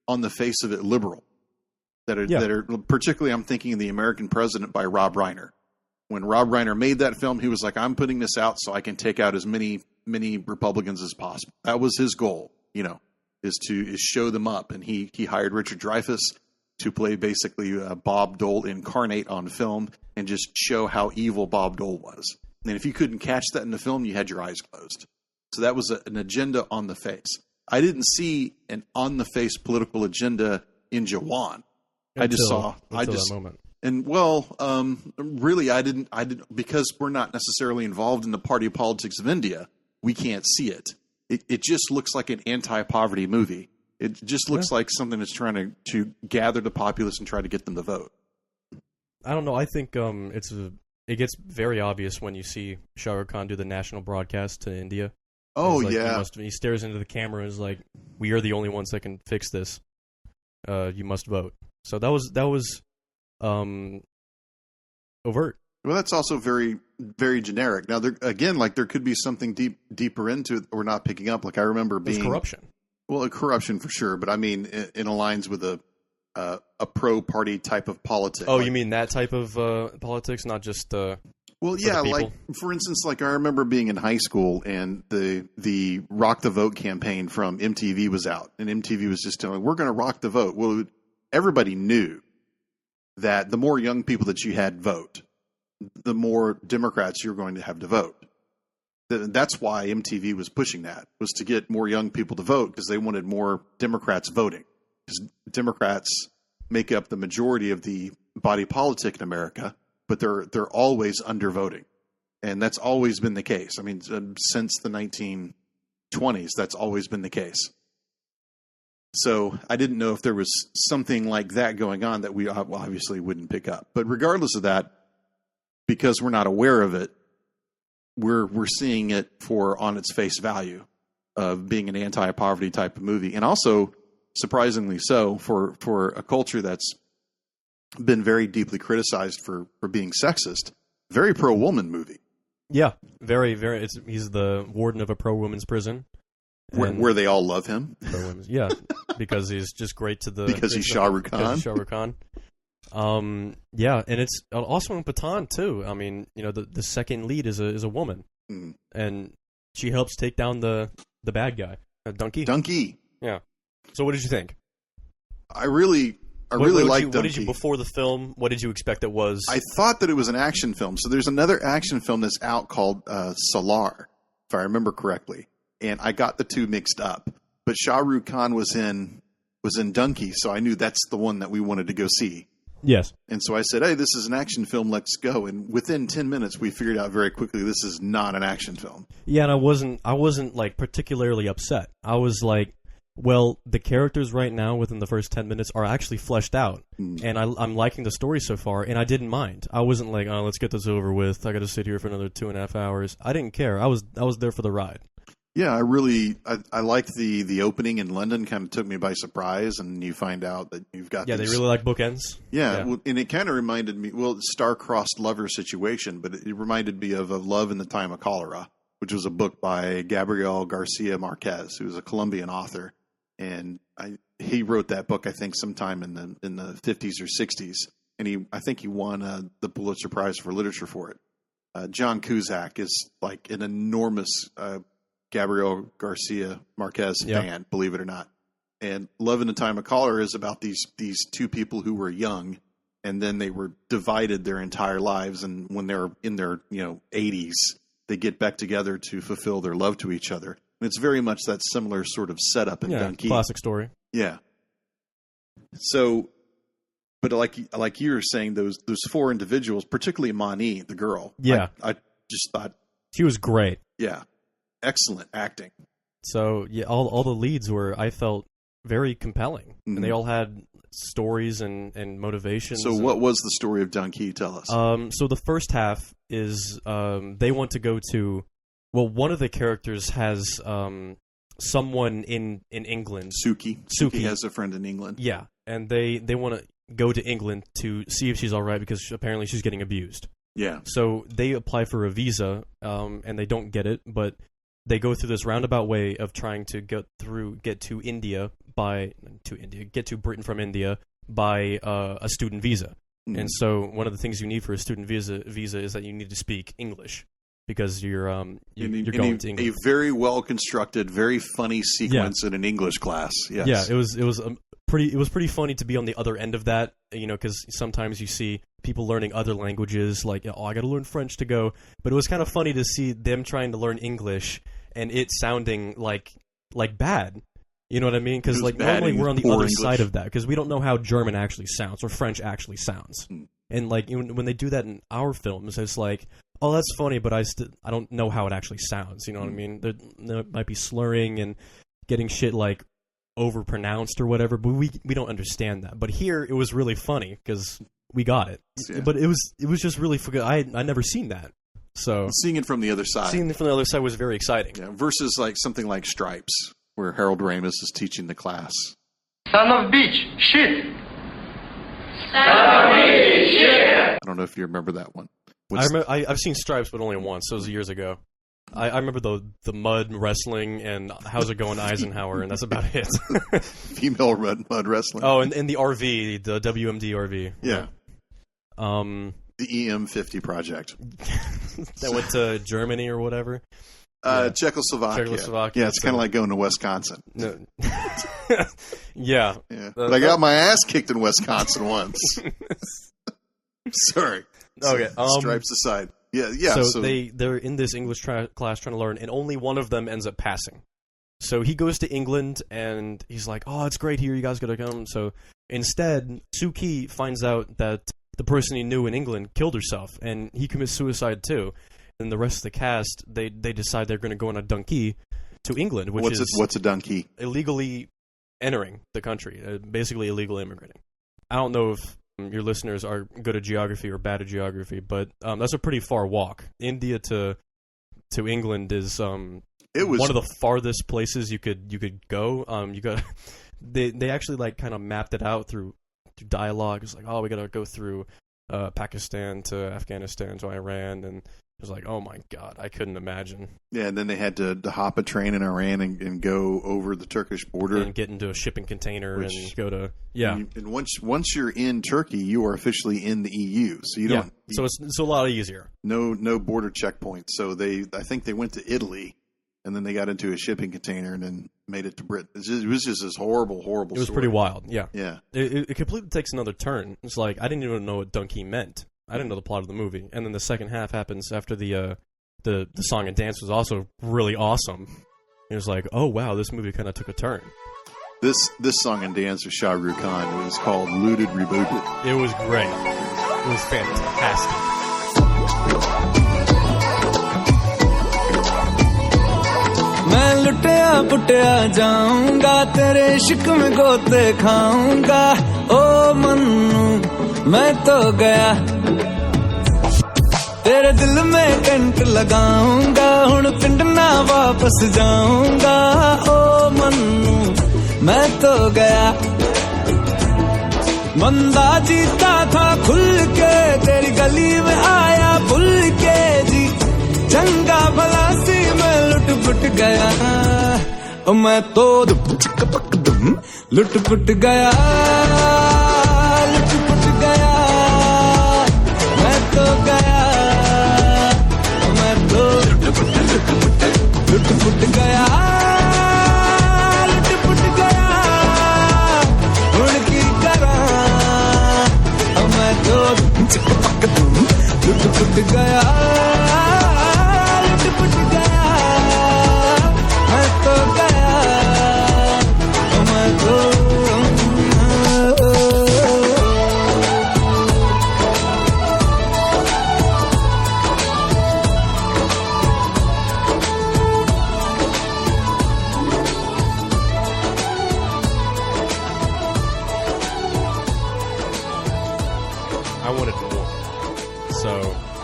on the face of it liberal, that are particularly, I'm thinking of The American President by Rob Reiner. When Rob Reiner made that film, he was like, I'm putting this out so I can take out as many Republicans as possible. That was his goal, is to show them up. And he hired Richard Dreyfuss to play basically Bob Dole incarnate on film and just show how evil Bob Dole was. And if you couldn't catch that in the film, you had your eyes closed. So that was an agenda on the face. I didn't see an on the face political agenda in Jawan. Until that moment. And really, I didn't because we're not necessarily involved in the party politics of India. We can't see it. it just looks like an anti-poverty movie. It just looks like something that's trying to gather the populace and try to get them to vote. I don't know. I think it gets very obvious when you see Shah Rukh Khan do the national broadcast to India. Oh, like, yeah. He stares into the camera and is like, "We are the only ones that can fix this. You must vote." So that was overt. Well, that's also very, very generic. Now, there could be something deeper into it that we're not picking up. Like, I remember being corruption. Well, corruption for sure, but I mean, it aligns with a pro-party type of politics. Oh, you mean that type of politics, not just well, yeah, like, for instance, like, I remember being in high school and the Rock the Vote campaign from MTV was out, and MTV was just telling, we're going to rock the vote. Well, everybody knew that the more young people that you had vote, the more Democrats you're going to have to vote. That's why MTV was pushing that, was to get more young people to vote, because they wanted more Democrats voting. Because Democrats make up the majority of the body politic in America, but they're always undervoting. And that's always been the case. I mean, since the 1920s, that's always been the case. So I didn't know if there was something like that going on that we obviously wouldn't pick up. But regardless of that, because we're not aware of it, we're seeing it on its face value of being an anti-poverty type of movie. And also, surprisingly so, for a culture that's been very deeply criticized for being sexist, very pro-woman movie. Yeah, very, very. He's the warden of a pro-women's prison. Where they all love him? Yeah, because he's just great to the... Because he's Shah Rukh Khan? Because he's Shah Rukh Khan. Yeah, and it's also in Pathaan too. I mean, the second lead is a woman, and she helps take down the bad guy, Donkey. Yeah. So, what did you think? I really liked Donkey. What did you before the film? What did you expect it was? I thought that it was an action film. So there's another action film that's out called Salar, if I remember correctly, and I got the two mixed up. But Shah Rukh Khan was in Donkey, so I knew that's the one that we wanted to go see. Yes. And so I said, hey, this is an action film, let's go. And within 10 minutes, we figured out very quickly this is not an action film. Yeah, and I wasn't like particularly upset. I was like, well, the characters right now within the first 10 minutes are actually fleshed out. And I'm liking the story so far, and I didn't mind. I wasn't like, oh, let's get this over with. I got to sit here for another 2.5 hours. I didn't care. I was there for the ride. Yeah, I liked the opening in London. Kind of took me by surprise, and you find out that you've got they really like bookends. Yeah. Well, and it kind of reminded me, star-crossed lover situation, but it reminded me of A Love in the Time of Cholera, which was a book by Gabriel Garcia Marquez, who was a Colombian author, and he wrote that book, I think, sometime in the 50s or 60s, and I think he won the Pulitzer Prize for literature for it. John Cusack is like an enormous Gabriel Garcia Marquez fan, believe it or not. And Love in a Time of Cholera is about these two people who were young, and then they were divided their entire lives, and when they're in their 80s, they get back together to fulfill their love to each other. And it's very much that similar sort of setup in Donkey. Classic story. Yeah. So, but like you were saying, those four individuals, particularly Mani, the girl. Yeah. I just thought she was great. Yeah. Excellent acting. So yeah, all the leads were, I felt, very compelling, and they all had stories and motivations. So what was the story of Donkey? Tell us. So the first half is they want to go to. Well, one of the characters has someone in England. Suki has a friend in England. Yeah, and they want to go to England to see if she's all right because apparently she's getting abused. Yeah. So they apply for a visa, and they don't get it, but they go through this roundabout way of trying to get to Britain from India by a student visa. And so one of the things you need for a student visa is that you need to speak English because you're going to England. A very well constructed, very funny sequence in an English class. Yes. Yeah, it was pretty funny to be on the other end of that, because sometimes you see people learning other languages, like, oh, I got to learn French to go. But it was kind of funny to see them trying to learn English and it sounding like bad. You know what I mean? Because like normally we're on the other side of that because we don't know how German actually sounds or French actually sounds. And like when they do that in our films, it's like, oh, that's funny, but I don't know how it actually sounds. You know what I mean? There might be slurring and getting shit like overpronounced or whatever, but we don't understand that. But here it was really funny because we got it. Yeah. But it was just really good. I never seen that. So seeing it from the other side. Seeing it from the other side was very exciting. Yeah, versus like something like Stripes, where Harold Ramis is teaching the class. Son of bitch, shit. Son of bitch, shit. I don't know if you remember that one. I've seen Stripes, but only once. So it was years ago. I remember the mud wrestling and How's It Going Eisenhower, and that's about it. Female mud wrestling. Oh, and the RV, the WMD RV. Yeah. The EM50 project. That went to Germany or whatever. Czechoslovakia. Yeah, it's kind of like going to Wisconsin. No. Yeah. But I got my ass kicked in Wisconsin once. Sorry. Okay. Stripes aside. Yeah. So they're in this English class trying to learn, and only one of them ends up passing. So he goes to England, and he's like, "Oh, it's great here. You guys gotta come." So instead, Suki finds out that the person he knew in England killed herself, and he commits suicide too. And the rest of the cast, they decide they're going to go on a donkey to England, which what's a donkey? Illegally entering the country, basically illegal immigrating. I don't know if your listeners are good at geography or bad at geography, but that's a pretty far walk. India to England is one of the farthest places you could go. They actually like kind of mapped it out through dialogue. It's like, oh, we got to go through Pakistan to Afghanistan to Iran, and it was like, oh my God, I couldn't imagine. Yeah, and then they had to hop a train in Iran and go over the Turkish border. And get into a shipping container and go to, yeah. And once you're in Turkey, you are officially in the EU. So you don't. So it's a lot easier. No border checkpoints. So I think they went to Italy, and then they got into a shipping container and then made it to Britain. It was just this horrible It was story. pretty wild, yeah. Yeah. It completely takes another turn. It's like, I didn't even know what donkey meant. I didn't know the plot of the movie, and then the second half happens after the song and dance was also really awesome. It was like, oh wow, this movie kind of took a turn. This song and dance of Shah Rukh Khan was called "Looted Rebooted." It was great. It was fantastic. मैं लुटिया पुटिया जाऊंगा तेरे इश्क में गोते खाऊंगा ओ मन्नू मैं तो गया तेरे दिल में कंट लगाऊंगा हुण पिंड ना वापस जाऊंगा ओ मन्नू मैं तो गया मंदा जीता था खुल के तेरी गली में आया भूल के जी चंगा भला सी मैं लुट पुट गया ओ मैं तो लुट पुट गया लुट पुट गया मैं तो गया मैं तो लुट पुट गया लुट पुट गया उनकी करा मैं तो लुट पुट गया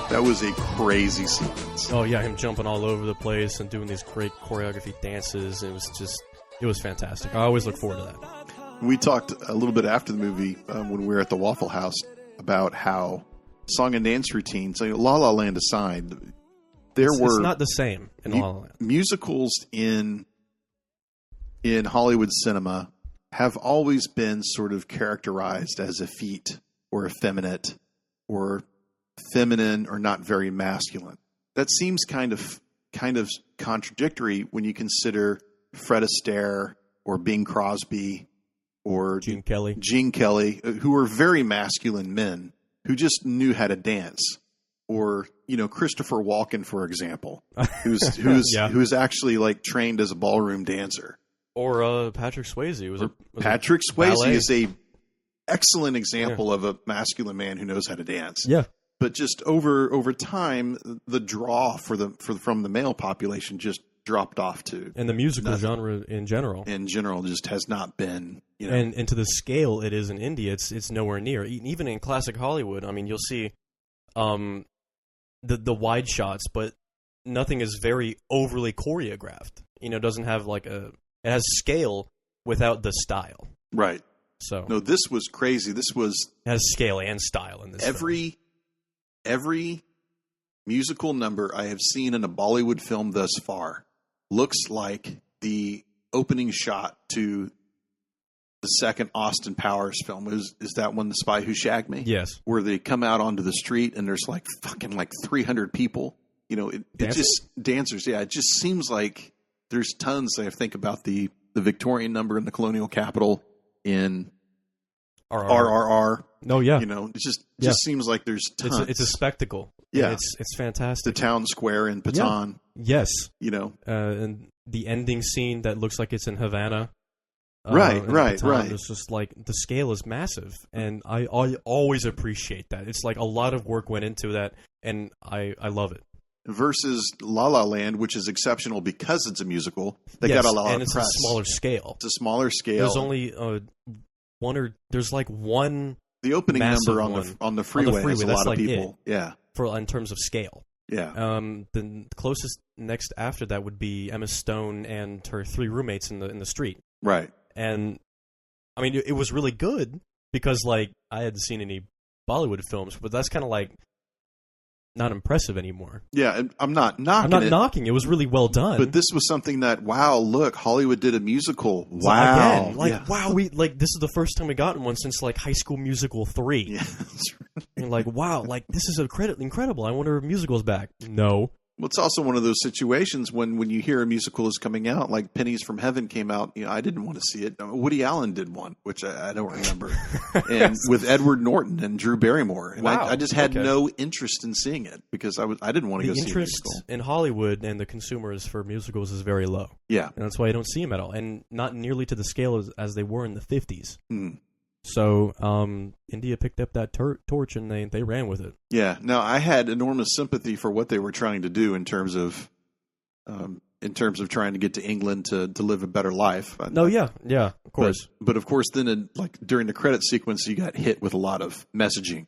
That was a crazy sequence. Oh yeah, him jumping all over the place and doing these great choreography dances. It was fantastic. I always look forward to that. We talked a little bit after the movie when we were at the Waffle House about how song and dance routines, La La Land aside, it's not the same in La La Land. Musicals in Hollywood cinema have always been sort of characterized as effete or effeminate or feminine or not very masculine. That seems kind of contradictory when you consider Fred Astaire or Bing Crosby or Gene Kelly, who were very masculine men who just knew how to dance. Or, Christopher Walken, for example, who's actually like trained as a ballroom dancer. Or Patrick Swayze. Patrick Swayze is a excellent example of a masculine man who knows how to dance. Yeah. but just over time, the draw from the male population just dropped off to, and the musical genre in general just has not been, and to the scale it is in India, it's nowhere near. Even in classic Hollywood, I mean, you'll see the wide shots, but nothing is very overly choreographed. It doesn't have it has scale without the style. Right. So no, this was crazy. It has scale and style in this. Every musical number I have seen in a Bollywood film thus far looks like the opening shot to the second Austin Powers film. Is that one, The Spy Who Shagged Me? Yes. Where they come out onto the street and there's fucking 300 people. It just dancers. Yeah, it just seems like there's tons. I think about the Victorian number in the colonial capital in RRR. No, yeah. It just seems like there's tons. It's a spectacle. Yeah. It's fantastic. The town square in Pathaan. Yeah. Yes. And the ending scene that looks like it's in Havana. Right. It's just the scale is massive, and I always appreciate that. It's a lot of work went into that, and I love it. Versus La La Land, which is exceptional because it's a musical. They got a lot of press. And it's a smaller scale. It's a smaller scale. There's only there's one. The opening number on the freeway has a lot of people. Yeah. In terms of scale. Yeah. The closest next after that would be Emma Stone and her three roommates in the street. Right. And I mean, it was really good because I hadn't seen any Bollywood films, but that's kind of not impressive anymore. Yeah, and I'm not knocking it. It was really well done. But this was something that, wow, look, Hollywood did a musical. Wow. So again, wow, this is the first time we gotten one since High School Musical 3. Yeah, that's right. And wow, this is incredible. I wonder if musical's back. No. Well, it's also one of those situations when you hear a musical is coming out, like Pennies from Heaven came out. I didn't want to see it. Woody Allen did one, which I don't remember, and with Edward Norton and Drew Barrymore. And wow. I just had no interest in seeing it because I didn't want to go see a musical. The interest in Hollywood and the consumers for musicals is very low. Yeah, and that's why I don't see them at all, and not nearly to the scale as they were in the 50s. Mm. So India picked up that torch and they ran with it. Yeah. Now I had enormous sympathy for what they were trying to do in terms of trying to get to England to live a better life. No, yeah, of course. But of course, then during the credit sequence, you got hit with a lot of messaging,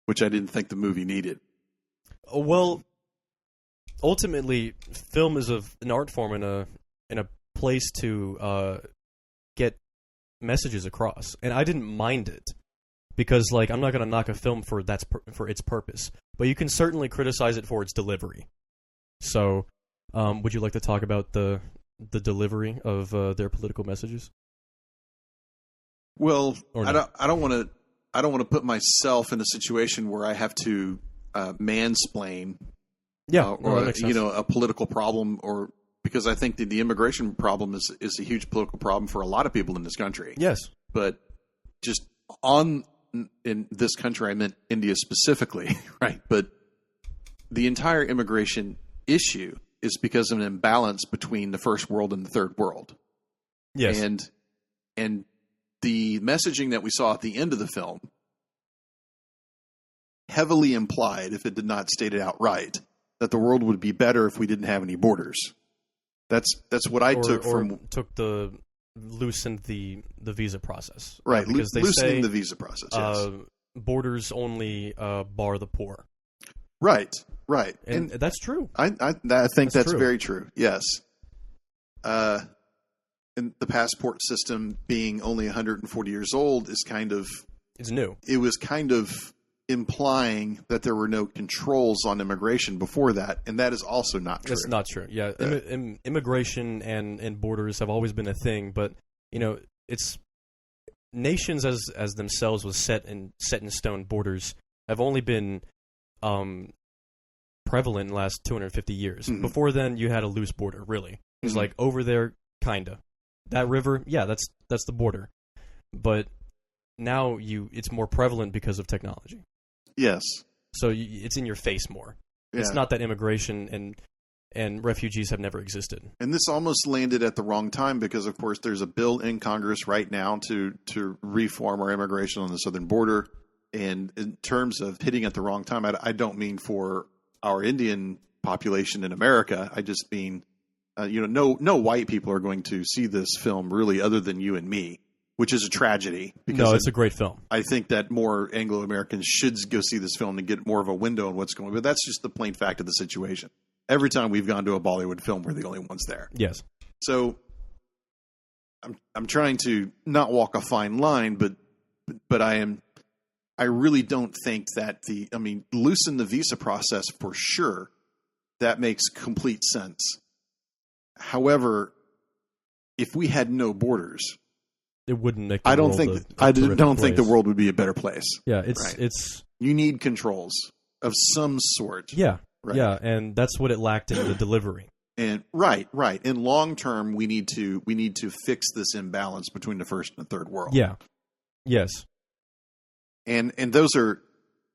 which I didn't think the movie needed. Well, ultimately, film is an art form and a place to get messages across, and I didn't mind it because I'm not going to knock a film for its purpose, but you can certainly criticize it for its delivery. So would you like to talk about the delivery of their political messages? Well, I don't want to put myself in a situation where I have to mansplain or a political problem, or because I think that the immigration problem is a huge political problem for a lot of people in this country. Yes. But just in this country, I meant India specifically, right? But the entire immigration issue is because of an imbalance between the first world and the third world. Yes. And the messaging that we saw at the end of the film heavily implied, if it did not state it outright, that the world would be better if we didn't have any borders. That's what I loosened the visa process. Right, because they loosening say, the visa process, yes. Borders only bar the poor. Right. And that's true. I think that's very true, yes. And the passport system being only 140 years old is it's new. It was kind of implying that there were no controls on immigration before that, and that is also not true. That's not true. Yeah, immigration and borders have always been a thing, but it's nations as themselves with set in stone borders have only been prevalent in the last 250 years. Mm-hmm. Before then, you had a loose border. Really, it's over there, kinda. That river, yeah, that's the border, but now it's more prevalent because of technology. Yes. So it's in your face more. Yeah. It's not that immigration and refugees have never existed. And this almost landed at the wrong time because, of course, there's a bill in Congress right now to reform our immigration on the southern border. And in terms of hitting at the wrong time, I don't mean for our Indian population in America. I just mean, no white people are going to see this film really other than you and me, which is a tragedy. No, it's a great film. I think that more Anglo-Americans should go see this film and get more of a window on what's going on. But that's just the plain fact of the situation. Every time we've gone to a Bollywood film, we're the only ones there. Yes. So I'm trying to not walk a fine line, but I really don't think that loosen the visa process for sure. That makes complete sense. However, if we had no borders, it wouldn't make. I don't think the world would be a better place. Yeah, it's you need controls of some sort. Yeah, right? Yeah, and that's what it lacked in the delivery. And right. In long term, we need to fix this imbalance between the first and the third world. Yeah. Yes. And those are,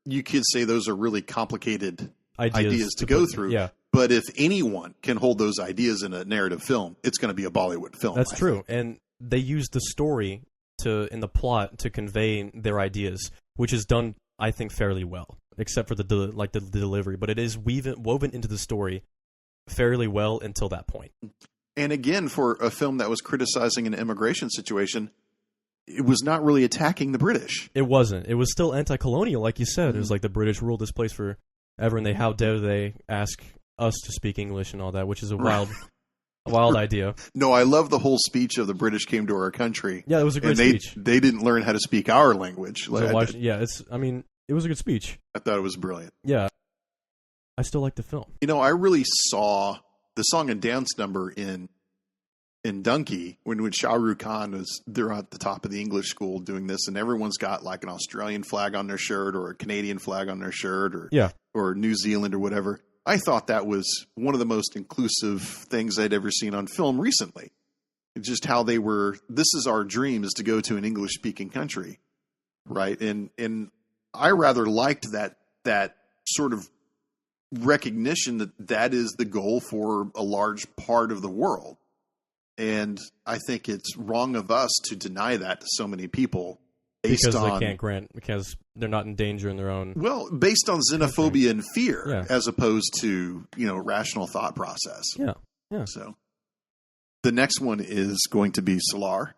you could say those are really complicated ideas to go through. Yeah. But if anyone can hold those ideas in a narrative film, it's going to be a Bollywood film. That's true. And they use the story in the plot to convey their ideas, which is done, I think, fairly well, except for the delivery. But it is woven into the story fairly well until that point. And again, for a film that was criticizing an immigration situation, it was not really attacking the British. It wasn't. It was still anti-colonial, like you said. It was like the British ruled this place forever, and how dare they ask us to speak English and all that, which is a wild idea. No, I love the whole speech of the British came to our country. Yeah, it was a great speech. They didn't learn how to speak our language. It was a good speech. I thought it was brilliant. Yeah. I still like the film. I really saw the song and dance number in Donkey when Shah Rukh Khan they're at the top of the English school doing this, and everyone's got like an Australian flag on their shirt or a Canadian flag on their shirt or New Zealand or whatever. I thought that was one of the most inclusive things I'd ever seen on film recently. It's just how they were, this is our dream, is to go to an English speaking country. Right. And I rather liked that sort of recognition that is the goal for a large part of the world. And I think it's wrong of us to deny that to so many people because they're not in danger in their own. Well, based on xenophobia country. And fear, as opposed to, rational thought process. Yeah. Yeah. So the next one is going to be Solar.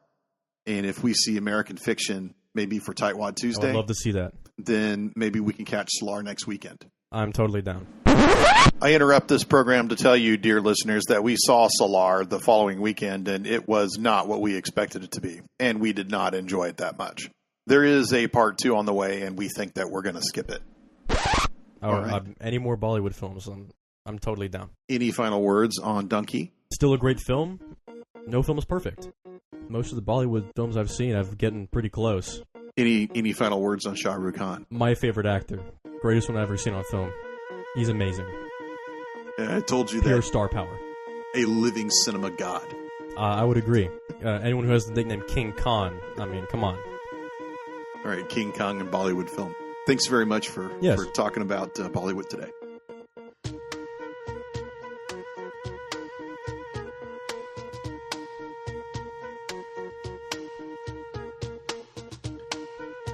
And if we see American Fiction, maybe for Tightwad Tuesday, I'd love to see that. Then maybe we can catch Solar next weekend. I'm totally down. I interrupt this program to tell you, dear listeners, that we saw Solar the following weekend, and it was not what we expected it to be, and we did not enjoy it that much. There is a part 2 on the way, and we think that we're going to skip it. All right. Any more Bollywood films, I'm totally down. Any final words on Donkey? Still a great film. No film is perfect. Most of the Bollywood films I've seen, I've gotten pretty close. Any final words on Shah Rukh Khan? My favorite actor. Greatest one I've ever seen on film. He's amazing. I told you Pure that. Star power. A living cinema god. I would agree. Anyone who has the nickname King Kahn, come on. All right, King Kong and Bollywood film. Thanks very much for talking about Bollywood today.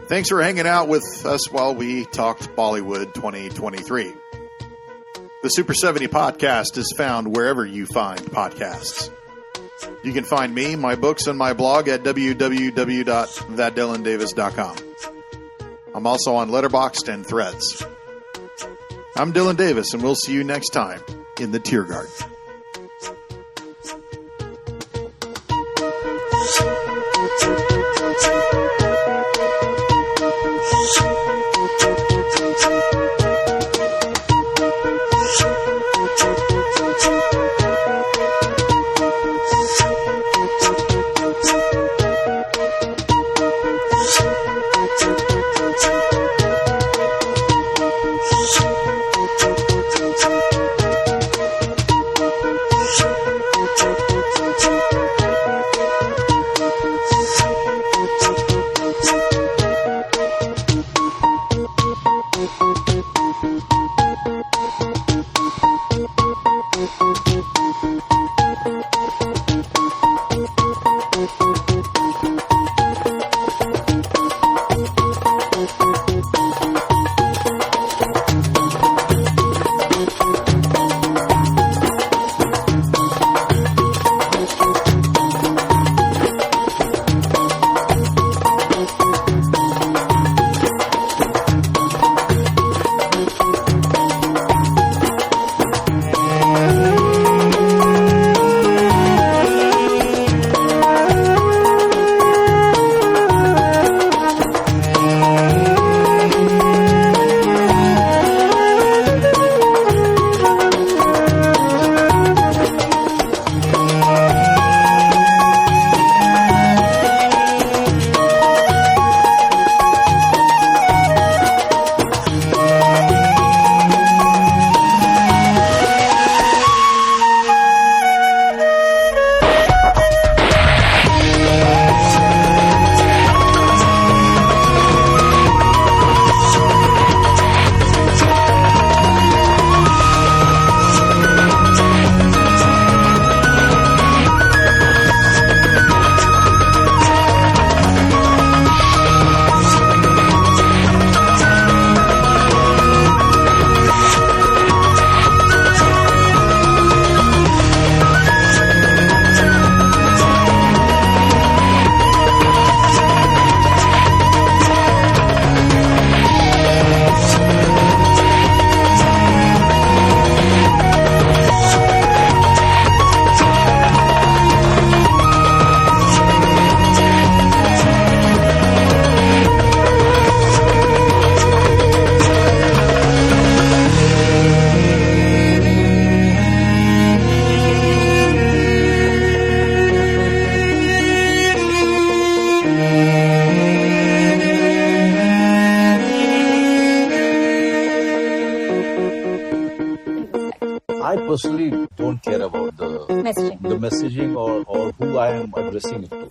Thanks for hanging out with us while we talked Bollywood 2023. The Super 70 podcast is found wherever you find podcasts. You can find me, my books, and my blog at www.thatdylandavis.com. I'm also on Letterboxd and Threads. I'm Dylan Davis, and we'll see you next time in the Tear Garden. I personally don't care about the messaging or who I am addressing it to.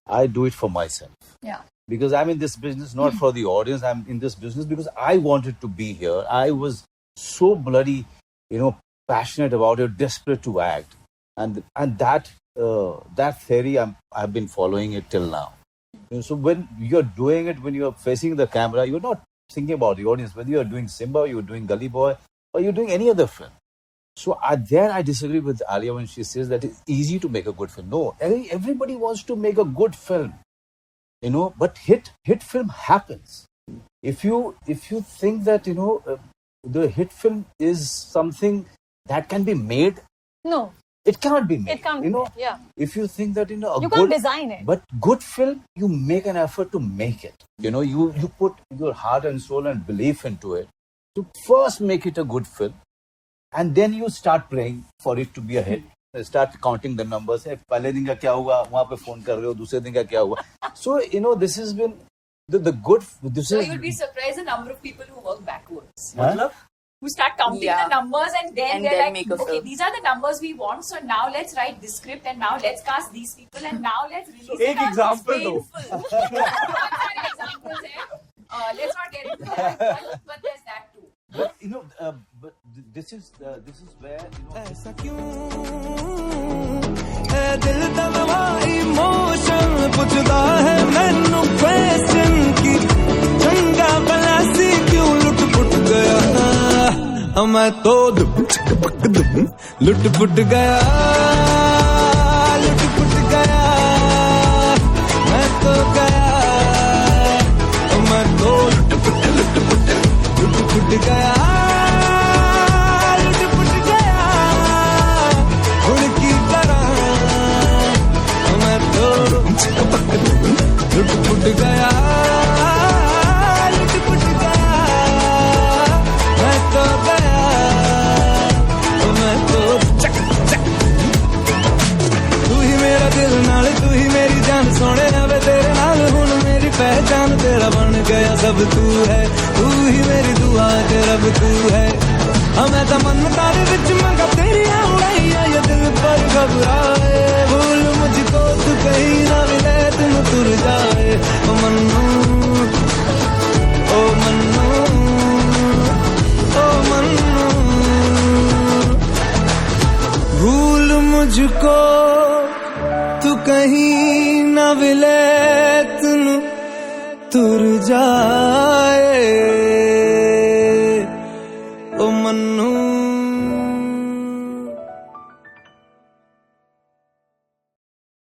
I do it for myself. Yeah. Because I'm in this business not for the audience. I'm in this business because I wanted to be here. I was so bloody, passionate about it, desperate to act, and that theory I've been following it till now. So when you're doing it, when you're facing the camera, you're not thinking about the audience. Whether you're doing Simba, you're doing Gully Boy, or you're doing any other film. So I disagree with Alia when she says that it's easy to make a good film. No, everybody wants to make a good film, but hit film happens. If you think that the hit film is something that can be made, no, it cannot be made. It can't be made. Yeah. If you think that you can't design it, but good film, you make an effort to make it. You put your heart and soul and belief into it to first make it a good film. And then you start praying for it to be a hit. Start counting the numbers. पहले दिन का क्या हुआ? वहाँ पे phone कर रहे हो. दूसरे दिन का क्या हुआ? So this has been the good. So you'll be surprised the number of people who work backwards. Huh? Who start counting the numbers and then they're like, make a okay, film. these are the numbers we want. So now let's write this script and now let's cast these people and now let's release it. Ek example though. Let's not get into that. But there's that too. But but this is where ऐसा क्यों है दिल तलवा emotion पुछदा है मैनू question की चंगा भला सी क्यों लुट पुट गया मैं तो लुट पुट गया मैं तो गया मैं तो लुट पुट गया लुट पुट गया मैं तो गया मैं तो तू ही मेरा दिल नाल तू ही मेरी जान सोने वे तेरे नाल हुन मेरी पहचान तेरा बन गया सब तू है तू ही मेरी दुआ ते रब तू है मैं तो मन तारे विच मंगा तेरी उड़ाइया ये दिल पर घबराए भूल मुझको तू कहीं ना मिले तुम तुर जाए ओ मन्नू ओ मन्नू ओ मन्नू भूल मुझको तू कहीं ना मिले तुम तुर जाए